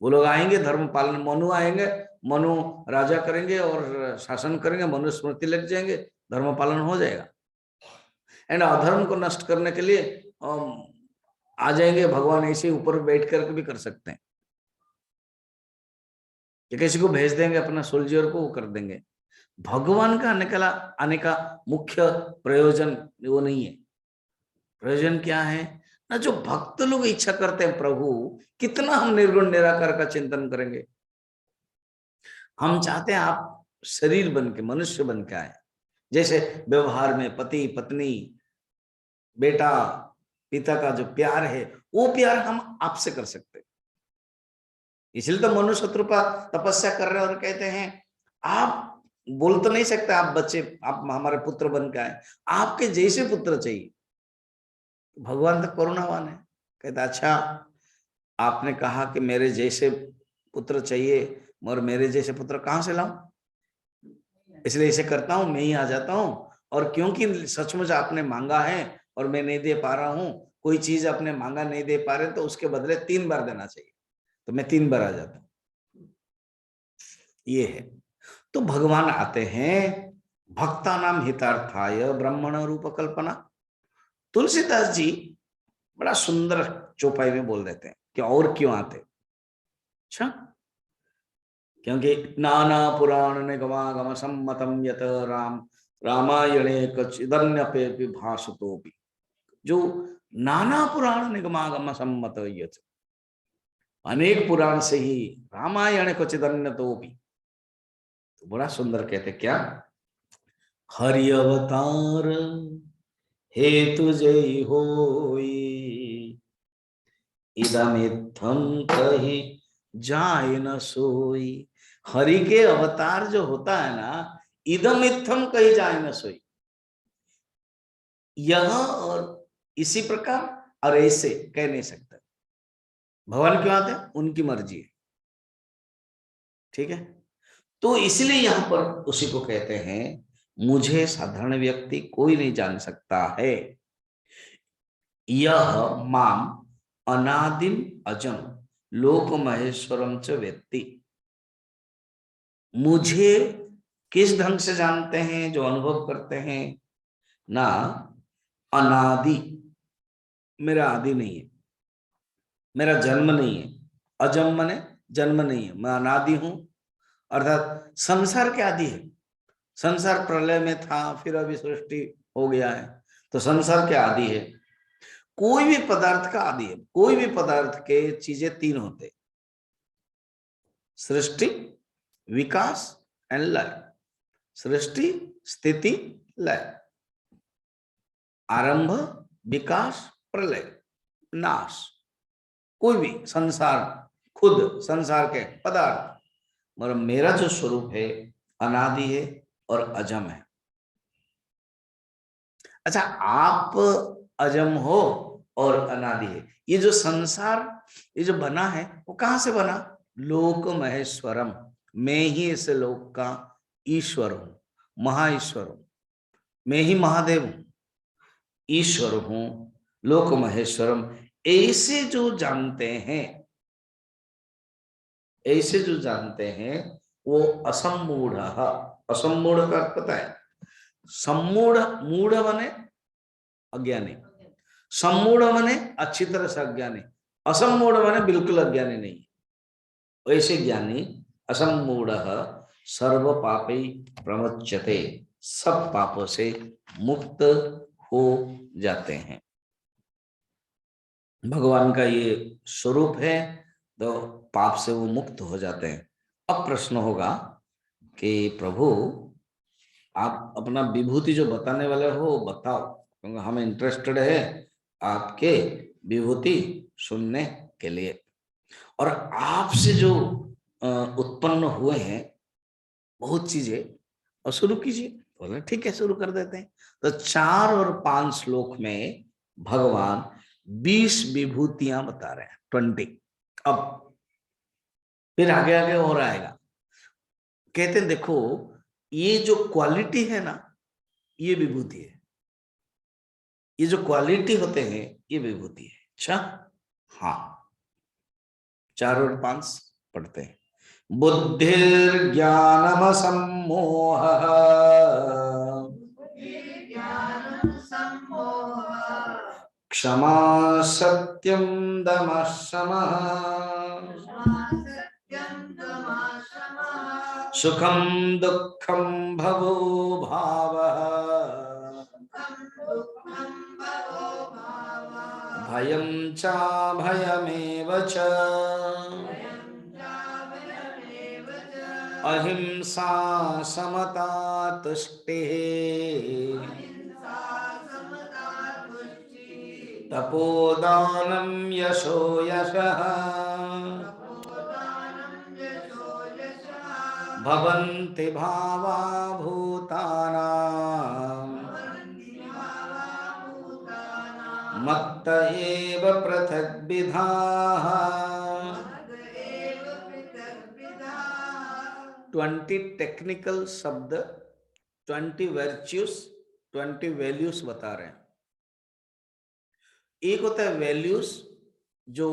[SPEAKER 1] वो लोग आएंगे, धर्म पालन, मनु आएंगे, मनु राजा करेंगे और शासन करेंगे, मनुस्मृति लग जाएंगे, धर्म पालन हो जाएगा। एंड अधर्म को नष्ट करने के लिए आ जाएंगे भगवान, ऐसे ऊपर बैठ करके भी कर सकते हैं, कि किसी को भेज देंगे अपना सोल्जर को, वो कर देंगे। भगवान का आने का मुख्य प्रयोजन वो नहीं है। प्रयोजन क्या है ना, जो भक्त लोग इच्छा करते हैं, प्रभु कितना हम निर्गुण निराकार का चिंतन करेंगे। हम चाहते हैं आप शरीर बन के, मनुष्य बन के आए, जैसे व्यवहार में पति पत्नी बेटा पिता का जो प्यार है, वो प्यार हम आपसे कर सकते हैं। इसलिए तो मनुष्य शत्रुपा तपस्या कर रहे हैं और कहते हैं आप बोल तो नहीं सकते, आप बच्चे, आप हमारे पुत्र बन के आए, आपके जैसे पुत्र चाहिए। भगवान तो करुणावान है, कहता अच्छा आपने कहा कि मेरे जैसे पुत्र चाहिए, मगर मेरे जैसे पुत्र कहां से लाऊं, इसलिए इसे करता हूं, मैं ही आ जाता हूं। और क्योंकि सचमुच आपने मांगा है और मैं नहीं दे पा रहा हूं, कोई चीज आपने मांगा नहीं दे पा रहे, तो उसके बदले 3 बार देना चाहिए, तो मैं 3 बार आ जाता हूं। ये है। तो भगवान आते हैं भक्ता नाम हितार्थाय ब्राह्मण रूप कल्पना। तुलसीदास जी बड़ा सुंदर चौपाई में बोल देते हैं कि और क्यों आते। अच्छा, क्योंकि नाना पुराण निगमागम सम्मतम यत राम रामायणे कचिदन्यपि भासतोपि। जो नाना पुराण निगमागम सम्मत यत, अनेक पुराण से ही रामायण कचिदन्य तो भी, तो बड़ा सुंदर कहते क्या, हरि अवतार हेतु जय होई, इदमित्थम कही जाय न सोई। हरि के अवतार जो होता है ना, इदम इत्थम कही जाए न सोई, यह और इसी प्रकार और ऐसे कह नहीं सकता। भगवान क्यों आते हैं, उनकी मर्जी है, ठीक है। तो इसलिए यहां पर उसी को कहते हैं, मुझे साधारण व्यक्ति कोई नहीं जान सकता है, यह माम अनादिम अजम लोक महेश्वरम च व्यक्ति। मुझे किस ढंग से जानते हैं, जो अनुभव करते हैं ना, अनादि, मेरा आदि नहीं है, मेरा जन्म नहीं है, अजम मने जन्म नहीं है, मैं अनादि हूं, अर्थात संसार के आदि है। संसार प्रलय में था, फिर अभी सृष्टि हो गया है, तो संसार के आदि है। कोई भी पदार्थ का आदि है, कोई भी पदार्थ के चीजें 3 होते, सृष्टि विकास एंड लय। सृष्टि स्थिति लय, आरंभ विकास प्रलय नाश। कोई भी संसार, खुद संसार के पदार्थ, मगर मेरा जो स्वरूप है अनादि है और अजम है। अच्छा, आप अजम हो और अनादि है। ये जो संसार, ये जो बना है, वो कहां से बना, लोक महेश्वरम, मैं ही इस लोक का ईश्वर हूं, महाईश्वर हूं, मैं ही महादेव हूं, ईश्वर हूं, लोक महेश्वरम। ऐसे जो जानते हैं, ऐसे जो जानते हैं, वो असम्मूढ़। असम्मूढ़ का अर्थ पता है, सम्मूढ़, मूढ़ माने अज्ञानी, सम्मूढ़ माने अच्छी तरह से अज्ञानी, असम्मूढ़ माने बिल्कुल अज्ञानी नहीं। ऐसे ज्ञानी असम्मूढ़ सर्व पापी प्रमुच्यते, सब पापों से मुक्त हो जाते हैं। भगवान का ये स्वरूप है, तो पाप से वो मुक्त हो जाते हैं। अब प्रश्न होगा कि प्रभु आप अपना विभूति जो बताने वाले हो बताओ, क्योंकि हमें इंटरेस्टेड है आपके विभूति सुनने के लिए। और आपसे जो उत्पन्न हुए हैं बहुत चीजें, और शुरू कीजिए। बोले ठीक है, शुरू कर देते हैं। तो 4 और 5 श्लोक में भगवान 20 विभूतियां बता रहे हैं, 20। अब फिर आगे आगे और आएगा। कहते हैं देखो ये जो क्वालिटी है ना ये विभूति है, ये जो क्वालिटी होते हैं ये विभूति है। अच्छा हाँ 4 और 5 पढ़ते हैं। बुद्धिर्ज्ञानम सम्मोह क्षमा सत्यम दमः शमः सुखम दुःखम भवो भावः भयं च भयमेव च अहिंसा समता तुष्टिः तपोदानं यशो यशः भवन्ति भावा भूतानां मत्त एव पृथग्विधाः। 20 टेक्निकल शब्द, 20 वर्च्यूज, 20 वैल्यूज बता रहे हैं। एक होता है वैल्यूज जो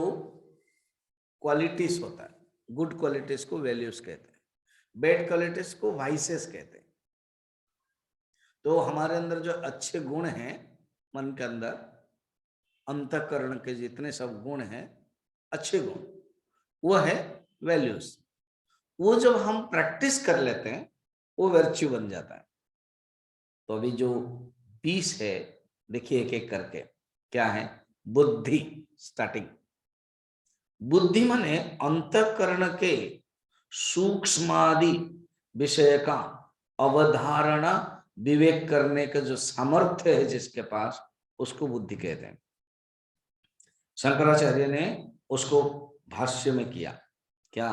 [SPEAKER 1] क्वालिटीज होता है, गुड क्वालिटीज को वैल्यूज कहते हैं, बैड क्वालिटीज को वाइसेस कहते हैं। तो हमारे अंदर जो अच्छे गुण हैं मन के अंदर, अंतःकरण के जितने सब गुण हैं अच्छे गुण, वो है वैल्यूज। वो जब हम प्रैक्टिस कर लेते हैं वो वर्च्यू बन जाता है। तो अभी जो 20 है देखिए एक एक करके क्या है। बुद्धि स्टार्टिंग, बुद्धि माने अंतःकरण के सूक्ष्मादि विषय का अवधारणा विवेक करने का जो सामर्थ्य है जिसके पास, उसको बुद्धि कहते हैं। शंकराचार्य ने उसको भाष्य में किया क्या,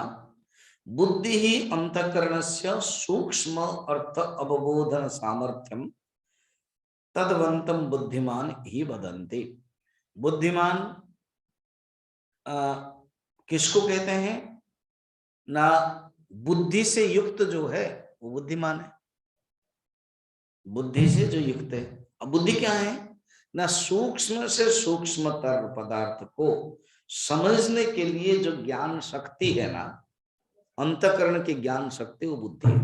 [SPEAKER 1] बुद्धि ही अंतःकरणस्य सूक्ष्म अर्थ अवबोधन सामर्थ्यम तद्वंतम बुद्धिमान ही वदन्ति। बुद्धिमान किसको कहते हैं ना, बुद्धि से युक्त जो है वो बुद्धिमान है, बुद्धि से जो युक्त है। अब बुद्धि क्या है ना, सूक्ष्म से सूक्ष्मतर पदार्थ को समझने के लिए जो ज्ञान शक्ति है ना, अंतःकरण की ज्ञान शक्ति, वो बुद्धि है।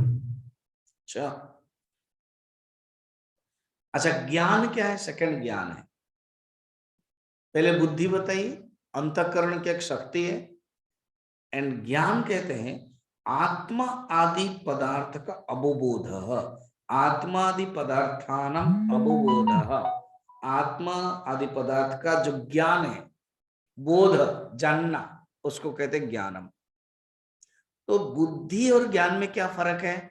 [SPEAKER 1] अच्छा ज्ञान क्या है, सेकंड ज्ञान है। पहले बुद्धि बताइए, अंतःकरण की एक शक्ति है, एंड ज्ञान कहते हैं आत्मा आदि पदार्थ का अवबोध, आत्मा आदि पदार्थानाम अवबोध, आत्मा आदि पदार्थ का जो ज्ञान है, बोध जानना, उसको कहते हैं ज्ञानम। तो बुद्धि और ज्ञान में क्या फर्क है,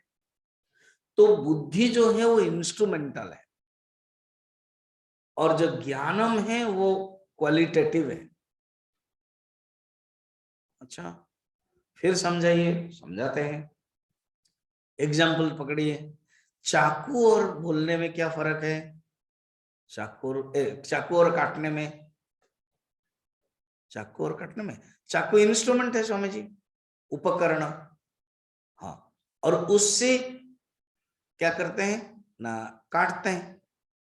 [SPEAKER 1] तो बुद्धि जो है वो इंस्ट्रूमेंटल है और जो ज्ञानम है वो क्वालिटेटिव है। अच्छा फिर समझाइए, समझाते हैं। एग्जाम्पल पकड़िए, चाकू और बोलने में क्या फर्क है, चाकू और काटने में, चाकू और काटने में, चाकू इंस्ट्रूमेंट है स्वामी जी, उपकरण, हाँ, और उससे क्या करते हैं ना, काटते हैं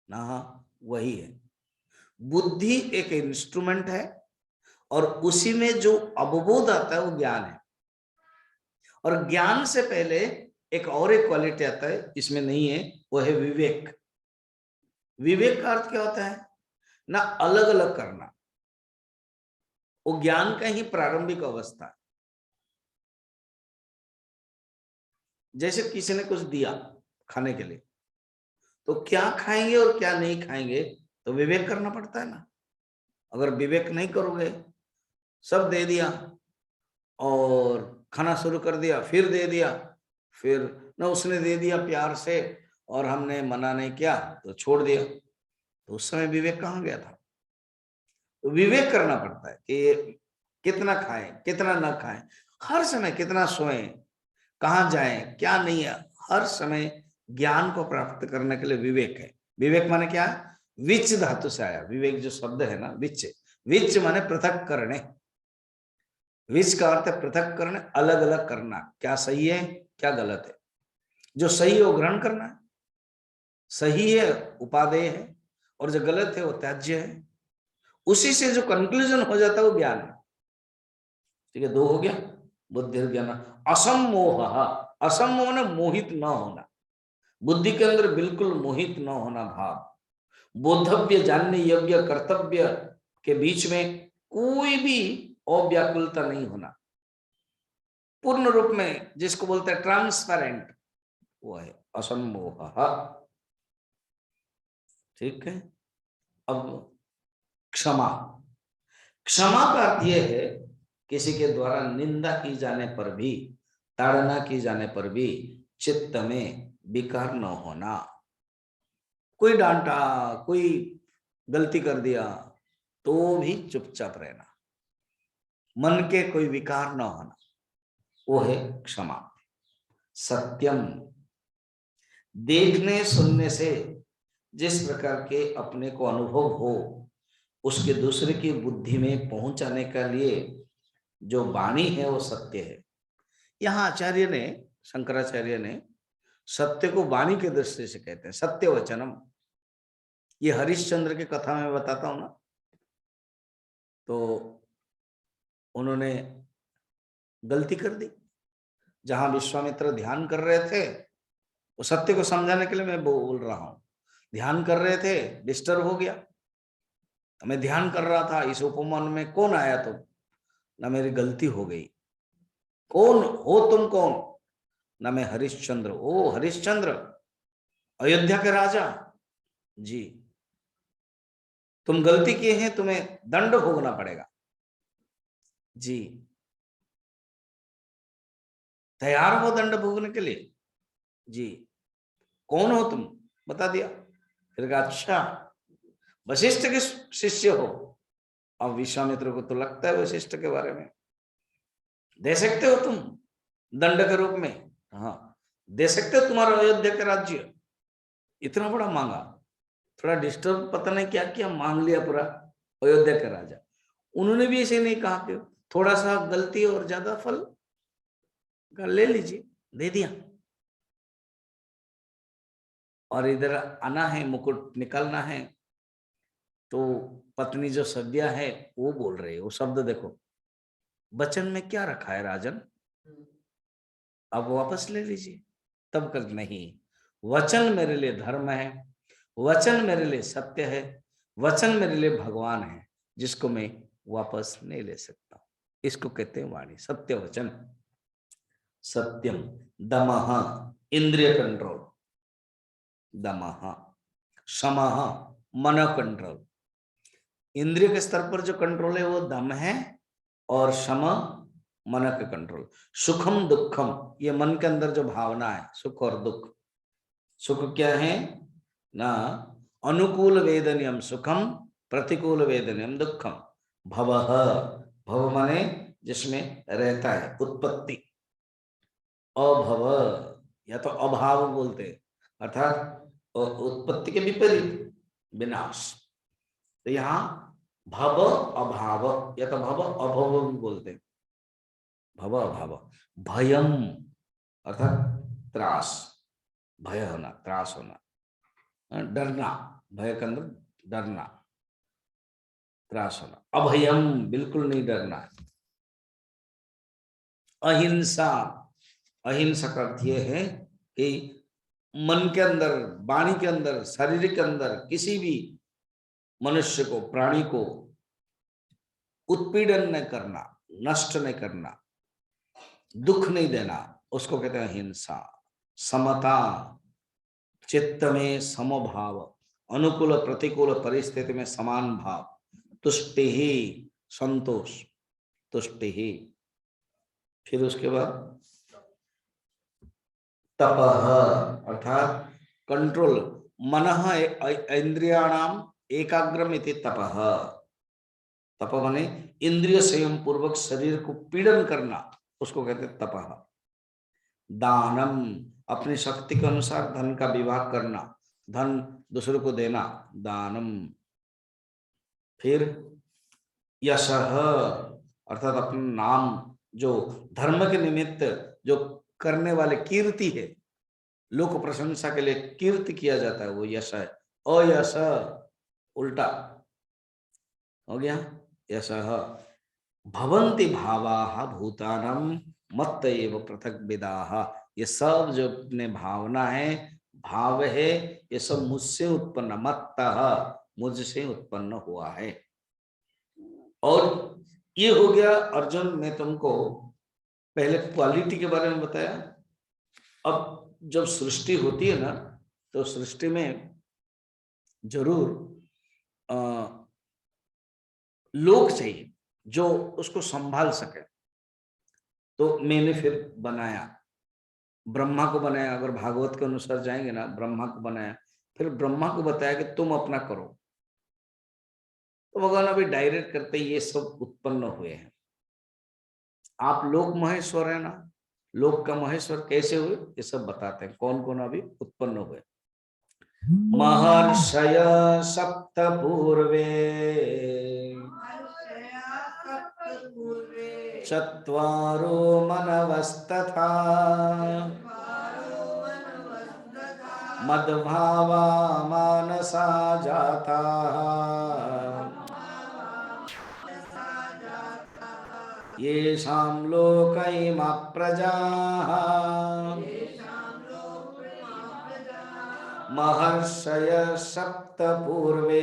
[SPEAKER 1] ना, हाँ वही है। बुद्धि एक इंस्ट्रूमेंट है और उसी में जो अवबोध आता है वो ज्ञान है। और ज्ञान से पहले एक और एक क्वालिटी आता है, इसमें नहीं है, वो है विवेक। विवेक का अर्थ क्या होता है ना, अलग अलग करना, वो ज्ञान का ही प्रारंभिक अवस्था है। जैसे किसी ने कुछ दिया खाने के लिए, तो क्या खाएंगे और क्या नहीं खाएंगे, तो विवेक करना पड़ता है ना। अगर विवेक नहीं करोगे, सब दे दिया और खाना शुरू कर दिया, फिर दे दिया, फिर ना उसने दे दिया प्यार से और हमने मना नहीं किया तो छोड़ दिया, तो उस समय विवेक कहाँ गया था। तो विवेक करना पड़ता है कि कितना खाएं कितना ना खाएं, हर समय कितना सोएं, कहाँ जाएं क्या नहीं है, हर समय ज्ञान को प्राप्त करने के लिए विवेक है। विवेक माने क्या, विच धातु से आया विवेक, जो शब्द है ना विच, विच माने पृथक करने, विच का अर्थ है पृथक करने, अलग अलग करना, क्या सही है क्या गलत है। जो सही है वो ग्रहण करना है, सही है उपादेय है, और जो गलत है वो त्याज्य है। उसी से जो कंक्लूजन हो जाता है वो ज्ञान है। ठीक है, दो हो गया, बुद्धि ज्ञान। असमोह, असमोह ने मोहित न होना, बुद्धि के अंदर बिल्कुल मोहित न होना भाव, बोधव्य जानने योग्य कर्तव्य के बीच में कोई भी अव्याकुलता नहीं होना, पूर्ण रूप में जिसको बोलते हैं ट्रांसपेरेंट, वो है असमोह। ठीक है। अब क्षमा, क्षमा का अर्थ यह है किसी के द्वारा निंदा की जाने पर भी, ताड़ना की जाने पर भी चित्त में विकार न होना। कोई डांटा, कोई गलती कर दिया तो भी चुपचाप रहना, मन के कोई विकार न होना, वो है क्षमा। सत्यम, देखने सुनने से जिस प्रकार के अपने को अनुभव हो उसके दूसरे की बुद्धि में पहुंचाने का लिए जो वाणी है वो सत्य है। यहाँ आचार्य ने, शंकराचार्य ने सत्य को वाणी के दृष्टि से कहते हैं, सत्य वचनम। ये हरिश्चंद्र की कथा में बताता हूं ना, तो उन्होंने गलती कर दी। जहां विश्वामित्र ध्यान कर रहे थे, वो सत्य को समझाने के लिए मैं बोल रहा हूं, ध्यान कर रहे थे, डिस्टर्ब हो गया। मैं ध्यान कर रहा था, इस उपमान में कौन आया तो ना, मेरी गलती हो गई। कौन हो तुम, कौन ना, मैं हरिश्चंद्र। ओ हरिश्चंद्र, अयोध्या के राजा जी, तुम गलती किए हैं, तुम्हें दंड भोगना पड़ेगा जी। तैयार हो दंड भोगने के लिए जी? कौन हो तुम, बता दिया। फिर कहा अच्छा वशिष्ठ के शिष्य हो। अब विश्वामित्र को तो लगता है वशिष्ठ के बारे में, दे सकते हो तुम दंड के रूप में? हाँ दे सकते हो, तुम्हारा अयोध्या का राज्य इतना बड़ा मांगा, थोड़ा डिस्टर्ब पता नहीं क्या किया, मांग लिया पूरा अयोध्या का राजा। उन्होंने भी ऐसे नहीं कहा कि थोड़ा सा गलती और ज्यादा फल, ले लीजिए, दे दिया। और इधर आना है, मुकुट निकालना है, तो पत्नी जो सद्या है वो बोल रही है, वो शब्द देखो, वचन में क्या रखा है राजन, अब वापस ले लीजिए। तब कर नहीं, वचन मेरे लिए धर्म है, वचन मेरे लिए सत्य है, वचन मेरे लिए भगवान है, जिसको मैं वापस नहीं ले सकता। इसको कहते हैं वाणी, सत्य वचन। सत्यम, दमः इंद्रिय कंट्रोल, दमः, शमः मन कंट्रोल। इंद्रिय के स्तर पर जो कंट्रोल है वो दम है, और शम मन का कंट्रोल। सुखम दुखम, ये मन के अंदर जो भावना है, सुख और दुख। सुख क्या है ना, अनुकूल वेदनियम सुखम, प्रतिकूल वेदनियम दुखम। भवः, भव माने जिसमें रहता है, उत्पत्ति। अभव, या तो अभाव बोलते हैं, अर्थात उत्पत्ति के विपरीत, विनाश। तो यहाँ भव अभाव, या तो भव अभव भी बोलते हैं, भव अभाव। भयम अर्थात त्रास, भय होना, त्रास होना, डरना, भय के अंदर डरना, त्रास होना। अभयम, बिल्कुल नहीं डरना। अहिंसा, अहिंसा का अर्थ यह है कि मन के अंदर, वाणी के अंदर, शरीर के अंदर किसी भी मनुष्य को, प्राणी को उत्पीड़न नहीं करना, नष्ट नहीं करना, दुख नहीं देना, उसको कहते हैं हिंसा। समता, चित्त में समभाव, अनुकूल प्रतिकूल परिस्थिति में समान भाव। तुष्टि ही, संतोष, तुष्टि ही। फिर उसके बाद तपः अर्थात कंट्रोल, मनः इंद्रियाणाम एकाग्रम इति तपः। तप माने इंद्रिय संयम पूर्वक शरीर को पीड़न करना, उसको कहते हैं तपः। दानम, अपनी शक्ति के अनुसार धन का विभाग करना, धन दूसरों को देना, दानम। फिर यशः अर्थात अपना नाम, जो धर्म के निमित्त जो करने वाले, कीर्ति है, लोक प्रशंसा के लिए कीर्ति किया जाता है, वो यश है। अयश उल्टा हो गया, यश। भवन्ति भावाः भूतानां मत्त एव पृथक विदाः। ये सब जो अपने भावना है, भाव है, ये सब मुझसे उत्पन्न, मत्तः मुझसे उत्पन्न हुआ है। और ये हो गया अर्जुन, मैं तुमको पहले क्वालिटी के बारे में बताया। अब जब सृष्टि होती है ना, तो सृष्टि में जरूर लोग चाहिए जो उसको संभाल सके। तो मैंने फिर बनाया, ब्रह्मा को बनाया। अगर भागवत के अनुसार जाएंगे ना, ब्रह्मा को बनाया, फिर ब्रह्मा को बताया कि तुम अपना करो। तो भगवान अभी डायरेक्ट करते ये सब उत्पन्न हुए हैं। आप लोक महेश्वर है ना, लोक का महेश्वर कैसे हुए ये सब बताते हैं, कौन कौन अभी उत्पन्न हुए। महर्षय सप्त पूर्वे चत्वारो मनवस्तथा मद्भावा मानसा जाता येषां लोक इमा प्रजाः महर्षय सप्त पूर्वे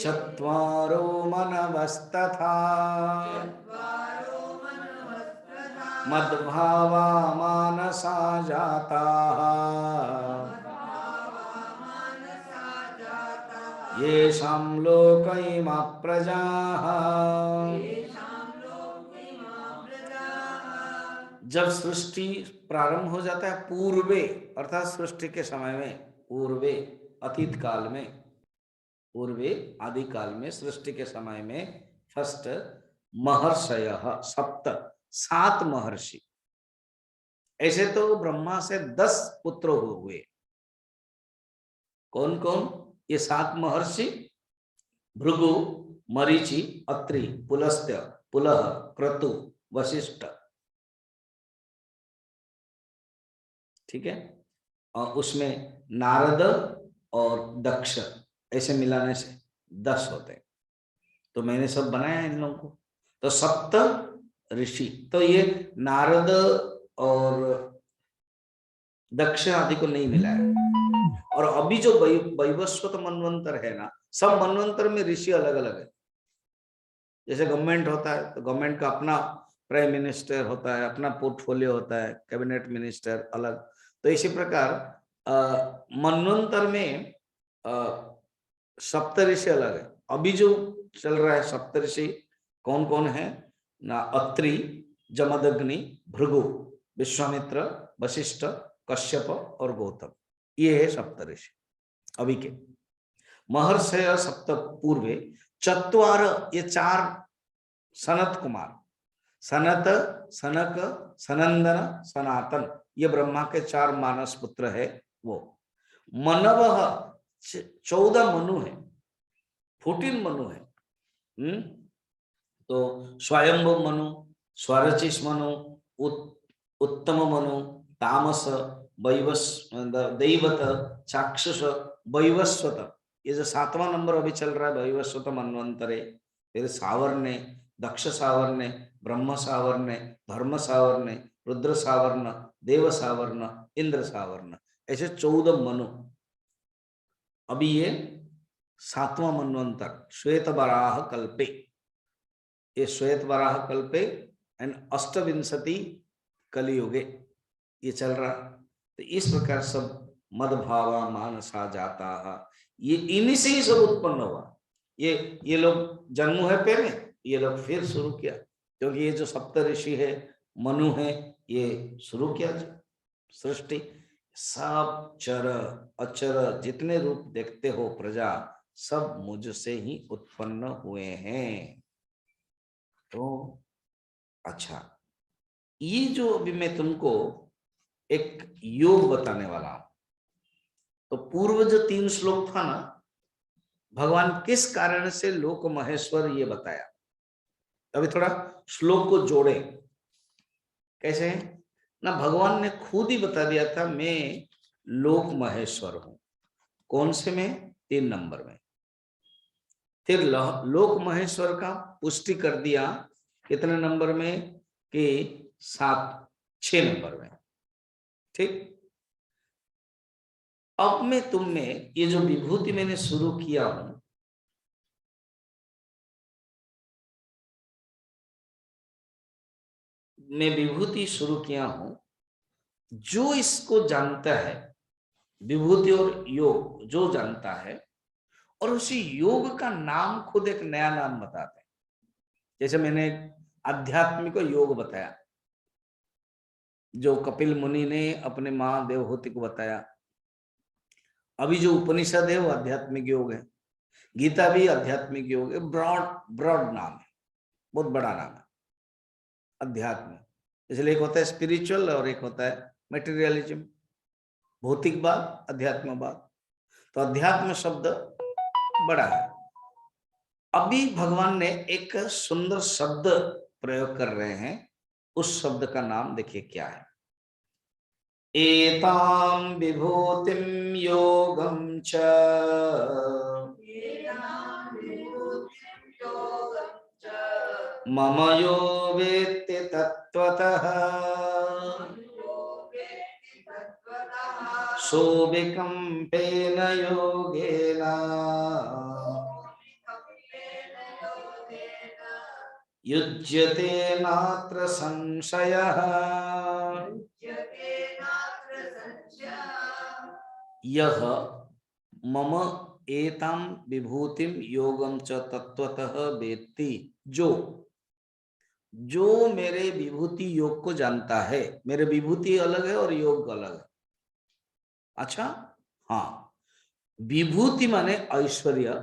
[SPEAKER 1] चत्वारो मनवस्तथा मद्भावा मानसा जाताः येषां लोक इमा प्रजाः। जब सृष्टि प्रारंभ हो जाता है पूर्वे, अर्थात सृष्टि के समय में, पूर्वे अतीत काल में, पूर्वे आदि काल में, सृष्टि के समय में फर्स्ट महर्षयः सप्त, 7 महर्षि। ऐसे तो ब्रह्मा से 10 पुत्र हुए। कौन कौन? ये 7 महर्षि, भृगु, मरीचि, अत्रि, पुलस्त्य, पुलह, क्रतु, वशिष्ठ। ठीक है, और उसमें नारद और दक्ष, ऐसे मिलाने से 10 होते हैं। तो मैंने सब बनाया इन लोगों को। तो सप्त ऋषि, तो ये नारद और दक्ष आदि को नहीं मिलाया। और अभी जो वैवस्वत मनवंतर है ना, सब मनवंतर में ऋषि अलग अलग है। जैसे गवर्नमेंट होता है तो गवर्नमेंट का अपना प्राइम मिनिस्टर होता है, अपना पोर्टफोलियो होता है, कैबिनेट मिनिस्टर अलग। तो इसी प्रकार मनवंतर में सप्तऋषि अलग है। अभी जो चल रहा है सप्तऋषि कौन कौन है ना? अत्रि, जमदग्नि, भृगु, विश्वामित्र, वशिष्ठ, कश्यप और गौतम, ये है सप्तऋषि अभी के। महर्षय सप्त पूर्वे चत्वार, ये 4 सनत कुमार, सनत, सनक, सनंदन, सनातन, ये ब्रह्मा के 4 मानस पुत्र है। वो मनवः 14 मनु है, 14 मनु है। तो स्वयंभु मनु, स्वरचिस मनु, उत्तम मनु, तामस, दैवत, चाक्षुष, वैवस्वत। ये जो 7वां नंबर अभी चल रहा है वैवस्वत मनवंतरे। फिर सावर्णे, दक्ष सावर्णे, ब्रह्म सावर्णे, धर्म सावर्णे, रुद्र सावर्ण, देव सावर्ण, इंद्र सावर्ण, ऐसे 14 मनु। अभी ये 7वां मनवंतर श्वेत वराह कल्पे, ये श्वेत वराह कल्पे एंड अष्टविंशति कलियुगे ये चल रहा। तो इस प्रकार सब मदभावा मानसा जाता, ये इन्हीं से ही सब उत्पन्न हुआ। ये लोग जन्म है पहले, ये लोग फिर शुरू किया, क्योंकि ये जो सप्तऋषि है, मनु है, ये शुरू किया सृष्टि। सब चर अचर जितने रूप देखते हो प्रजा, सब मुझसे ही उत्पन्न हुए हैं। तो अच्छा, ये जो अभी मैं तुमको एक योग बताने वाला हूं। तो पूर्व जो 3 श्लोक था ना, भगवान किस कारण से लोक महेश्वर ये बताया। अभी थोड़ा श्लोक को जोड़े, कैसे है ना, भगवान ने खुद ही बता दिया था मैं लोक महेश्वर हूं। कौन से में? 3 नंबर में। फिर लोक महेश्वर का पुष्टि कर दिया कितने नंबर में? कि 6 नंबर में। ठीक। अब मैं तुम में ये जो विभूति मैंने शुरू किया हूं, मैं विभूति शुरू किया हूं, जो इसको जानता है, विभूति और योग जो जानता है, और उसी योग का नाम खुद एक नया नाम बताते हैं। जैसे मैंने आध्यात्मिक योग बताया, जो कपिल मुनि ने अपने मां देवहूति को बताया। अभी जो उपनिषद है वो आध्यात्मिक योग है, गीता भी आध्यात्मिक योग है। ब्रॉड ब्रॉड नाम है, बहुत बड़ा नाम है अध्यात्म। इसलिए एक होता है स्पिरिचुअल और एक होता है मेटेरियलिज्म, भौतिकवाद, अध्यात्मवाद। तो अध्यात्म शब्द बड़ा है। अभी भगवान ने एक सुंदर शब्द प्रयोग कर रहे हैं, उस शब्द का नाम देखिए क्या है। एतां विभूतिं योगं च मम यो वेत्ति तत्त्वतः सोऽविकम्पेन योगेन युज्यते नात्र संशयः। यह मम एतां विभूतिं योगं च तत्त्वतः वेत्ति, जो मेरे विभूति योग को जानता है। मेरे विभूति अलग है और योग अलग है। अच्छा, हाँ, विभूति माने ऐश्वर्य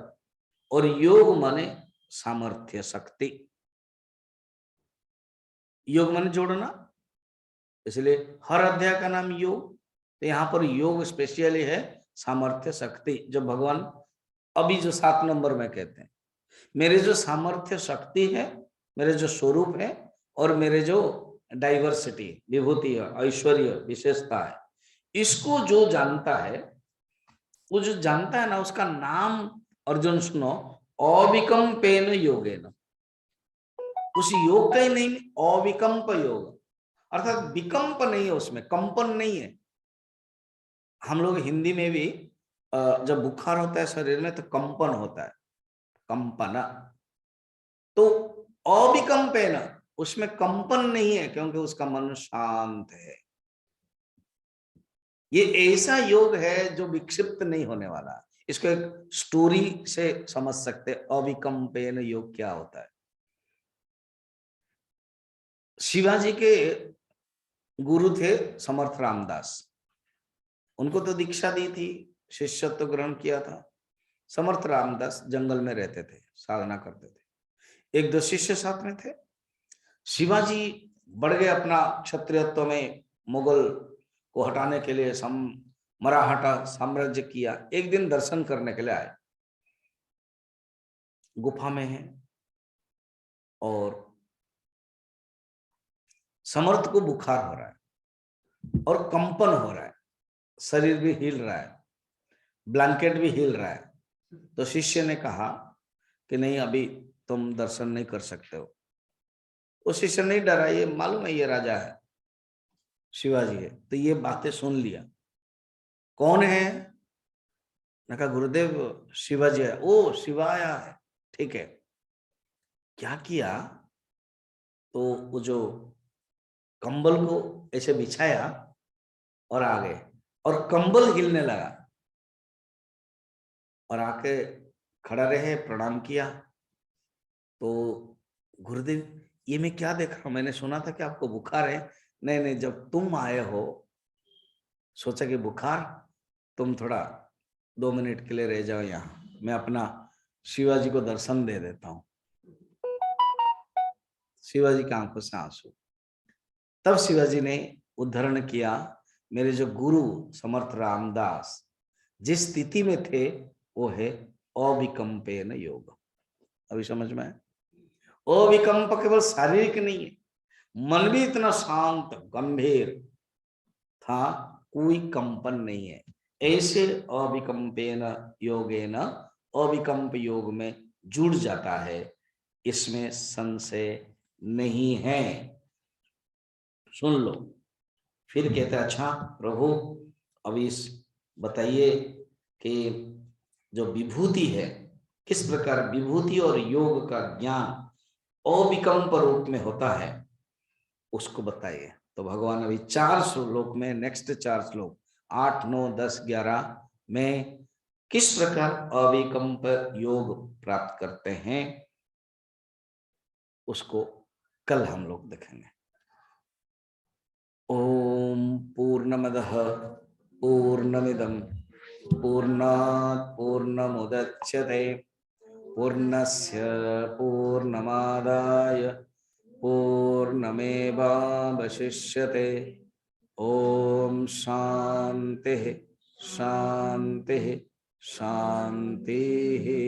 [SPEAKER 1] और योग माने सामर्थ्य, शक्ति। योग माने जोड़ना, इसलिए हर अध्याय का नाम योग। तो यहाँ पर योग स्पेशली है, सामर्थ्य, शक्ति, जो भगवान अभी जो 7 नंबर में कहते हैं। मेरे जो सामर्थ्य, शक्ति है, मेरे जो स्वरूप है, और मेरे जो डाइवर्सिटी, विभूति, ऐश्वर्य, विशेषता है, इसको जो जानता है, वो जो जानता है ना, उसका नाम अर्जुन सुनो, अविकम्पेन योगेन। उस योग का ही नहीं, अविकम्प योग, अर्थात विकम्प नहीं है, उसमें कंपन नहीं है। हम लोग हिंदी में भी जब बुखार होता है शरीर में तो कंपन होता है, कंपन। तो अविकम्पेन, उसमें कंपन नहीं है, क्योंकि उसका मन शांत है। ये ऐसा योग है जो विक्षिप्त नहीं होने वाला। इसको एक स्टोरी से समझ सकते, अविकम्पेन योग क्या होता है। शिवाजी के गुरु थे समर्थ रामदास, उनको तो दीक्षा दी थी, शिष्यत्व ग्रहण किया था। समर्थ रामदास जंगल में रहते थे, साधना करते थे। 1-2 शिष्य साथ में थे। शिवाजी बढ़ गए अपना क्षत्रियत्व में, मुगल को हटाने के लिए मराठा साम्राज्य किया। एक दिन दर्शन करने के लिए आए, गुफा में है, और समर्थ को बुखार हो रहा है और कंपन हो रहा है, शरीर भी हिल रहा है, ब्लैंकेट भी हिल रहा है। तो शिष्य ने कहा कि नहीं, अभी तुम दर्शन नहीं कर सकते हो। वो शिष्य नहीं डरा, ये मालूम है ये राजा है, शिवाजी है। तो ये बातें सुन लिया। कौन है? मैं कहा गुरुदेव शिवाजी है। ओ, शिवा आया है, ठीक है। क्या किया, तो वो जो कंबल को ऐसे बिछाया और आ गए, और कंबल हिलने लगा, और आके खड़ा रहे, प्रणाम किया। तो गुरुदेव, ये मैं क्या देख रहा हूं, मैंने सुना था कि आपको बुखार है। नहीं नहीं, जब तुम आए हो, सोचा कि बुखार, तुम थोड़ा 2 मिनट के लिए रह जाओ यहाँ, मैं अपना शिवाजी को दर्शन दे देता हूँ। शिवाजी की आंखों से आंसू। तब शिवाजी ने उद्धरण किया, मेरे जो गुरु समर्थ रामदास जिस स्थिति में थे, वो है अविकम्पेन योग। अभी समझ में आया? अविकम्प केवल शारीरिक नहीं है, मन भी इतना शांत गंभीर था, कोई कंपन नहीं है। ऐसे अविकंपेन योगेन, अविकंप योग में जुड़ जाता है, इसमें संशय नहीं है। सुन लो। फिर कहते हैं, अच्छा प्रभु अब इस बताइए कि जो विभूति है, किस प्रकार विभूति और योग का ज्ञान अविकंप रूप में होता है, उसको बताइए। तो भगवान अभी 4 श्लोक में, नेक्स्ट 4 श्लोक 8, 9, 10, 11 में किस प्रकार अविकंप योग प्राप्त करते हैं, उसको कल हम लोग देखेंगे। ओम पूर्णमदः पूर्णमिदं पूर्णात् पूर्णमुदच्यते पूर्णस्य पूर्णमादाय पूर्णमेवावशिष्यते। ओम शांति शांति शांति।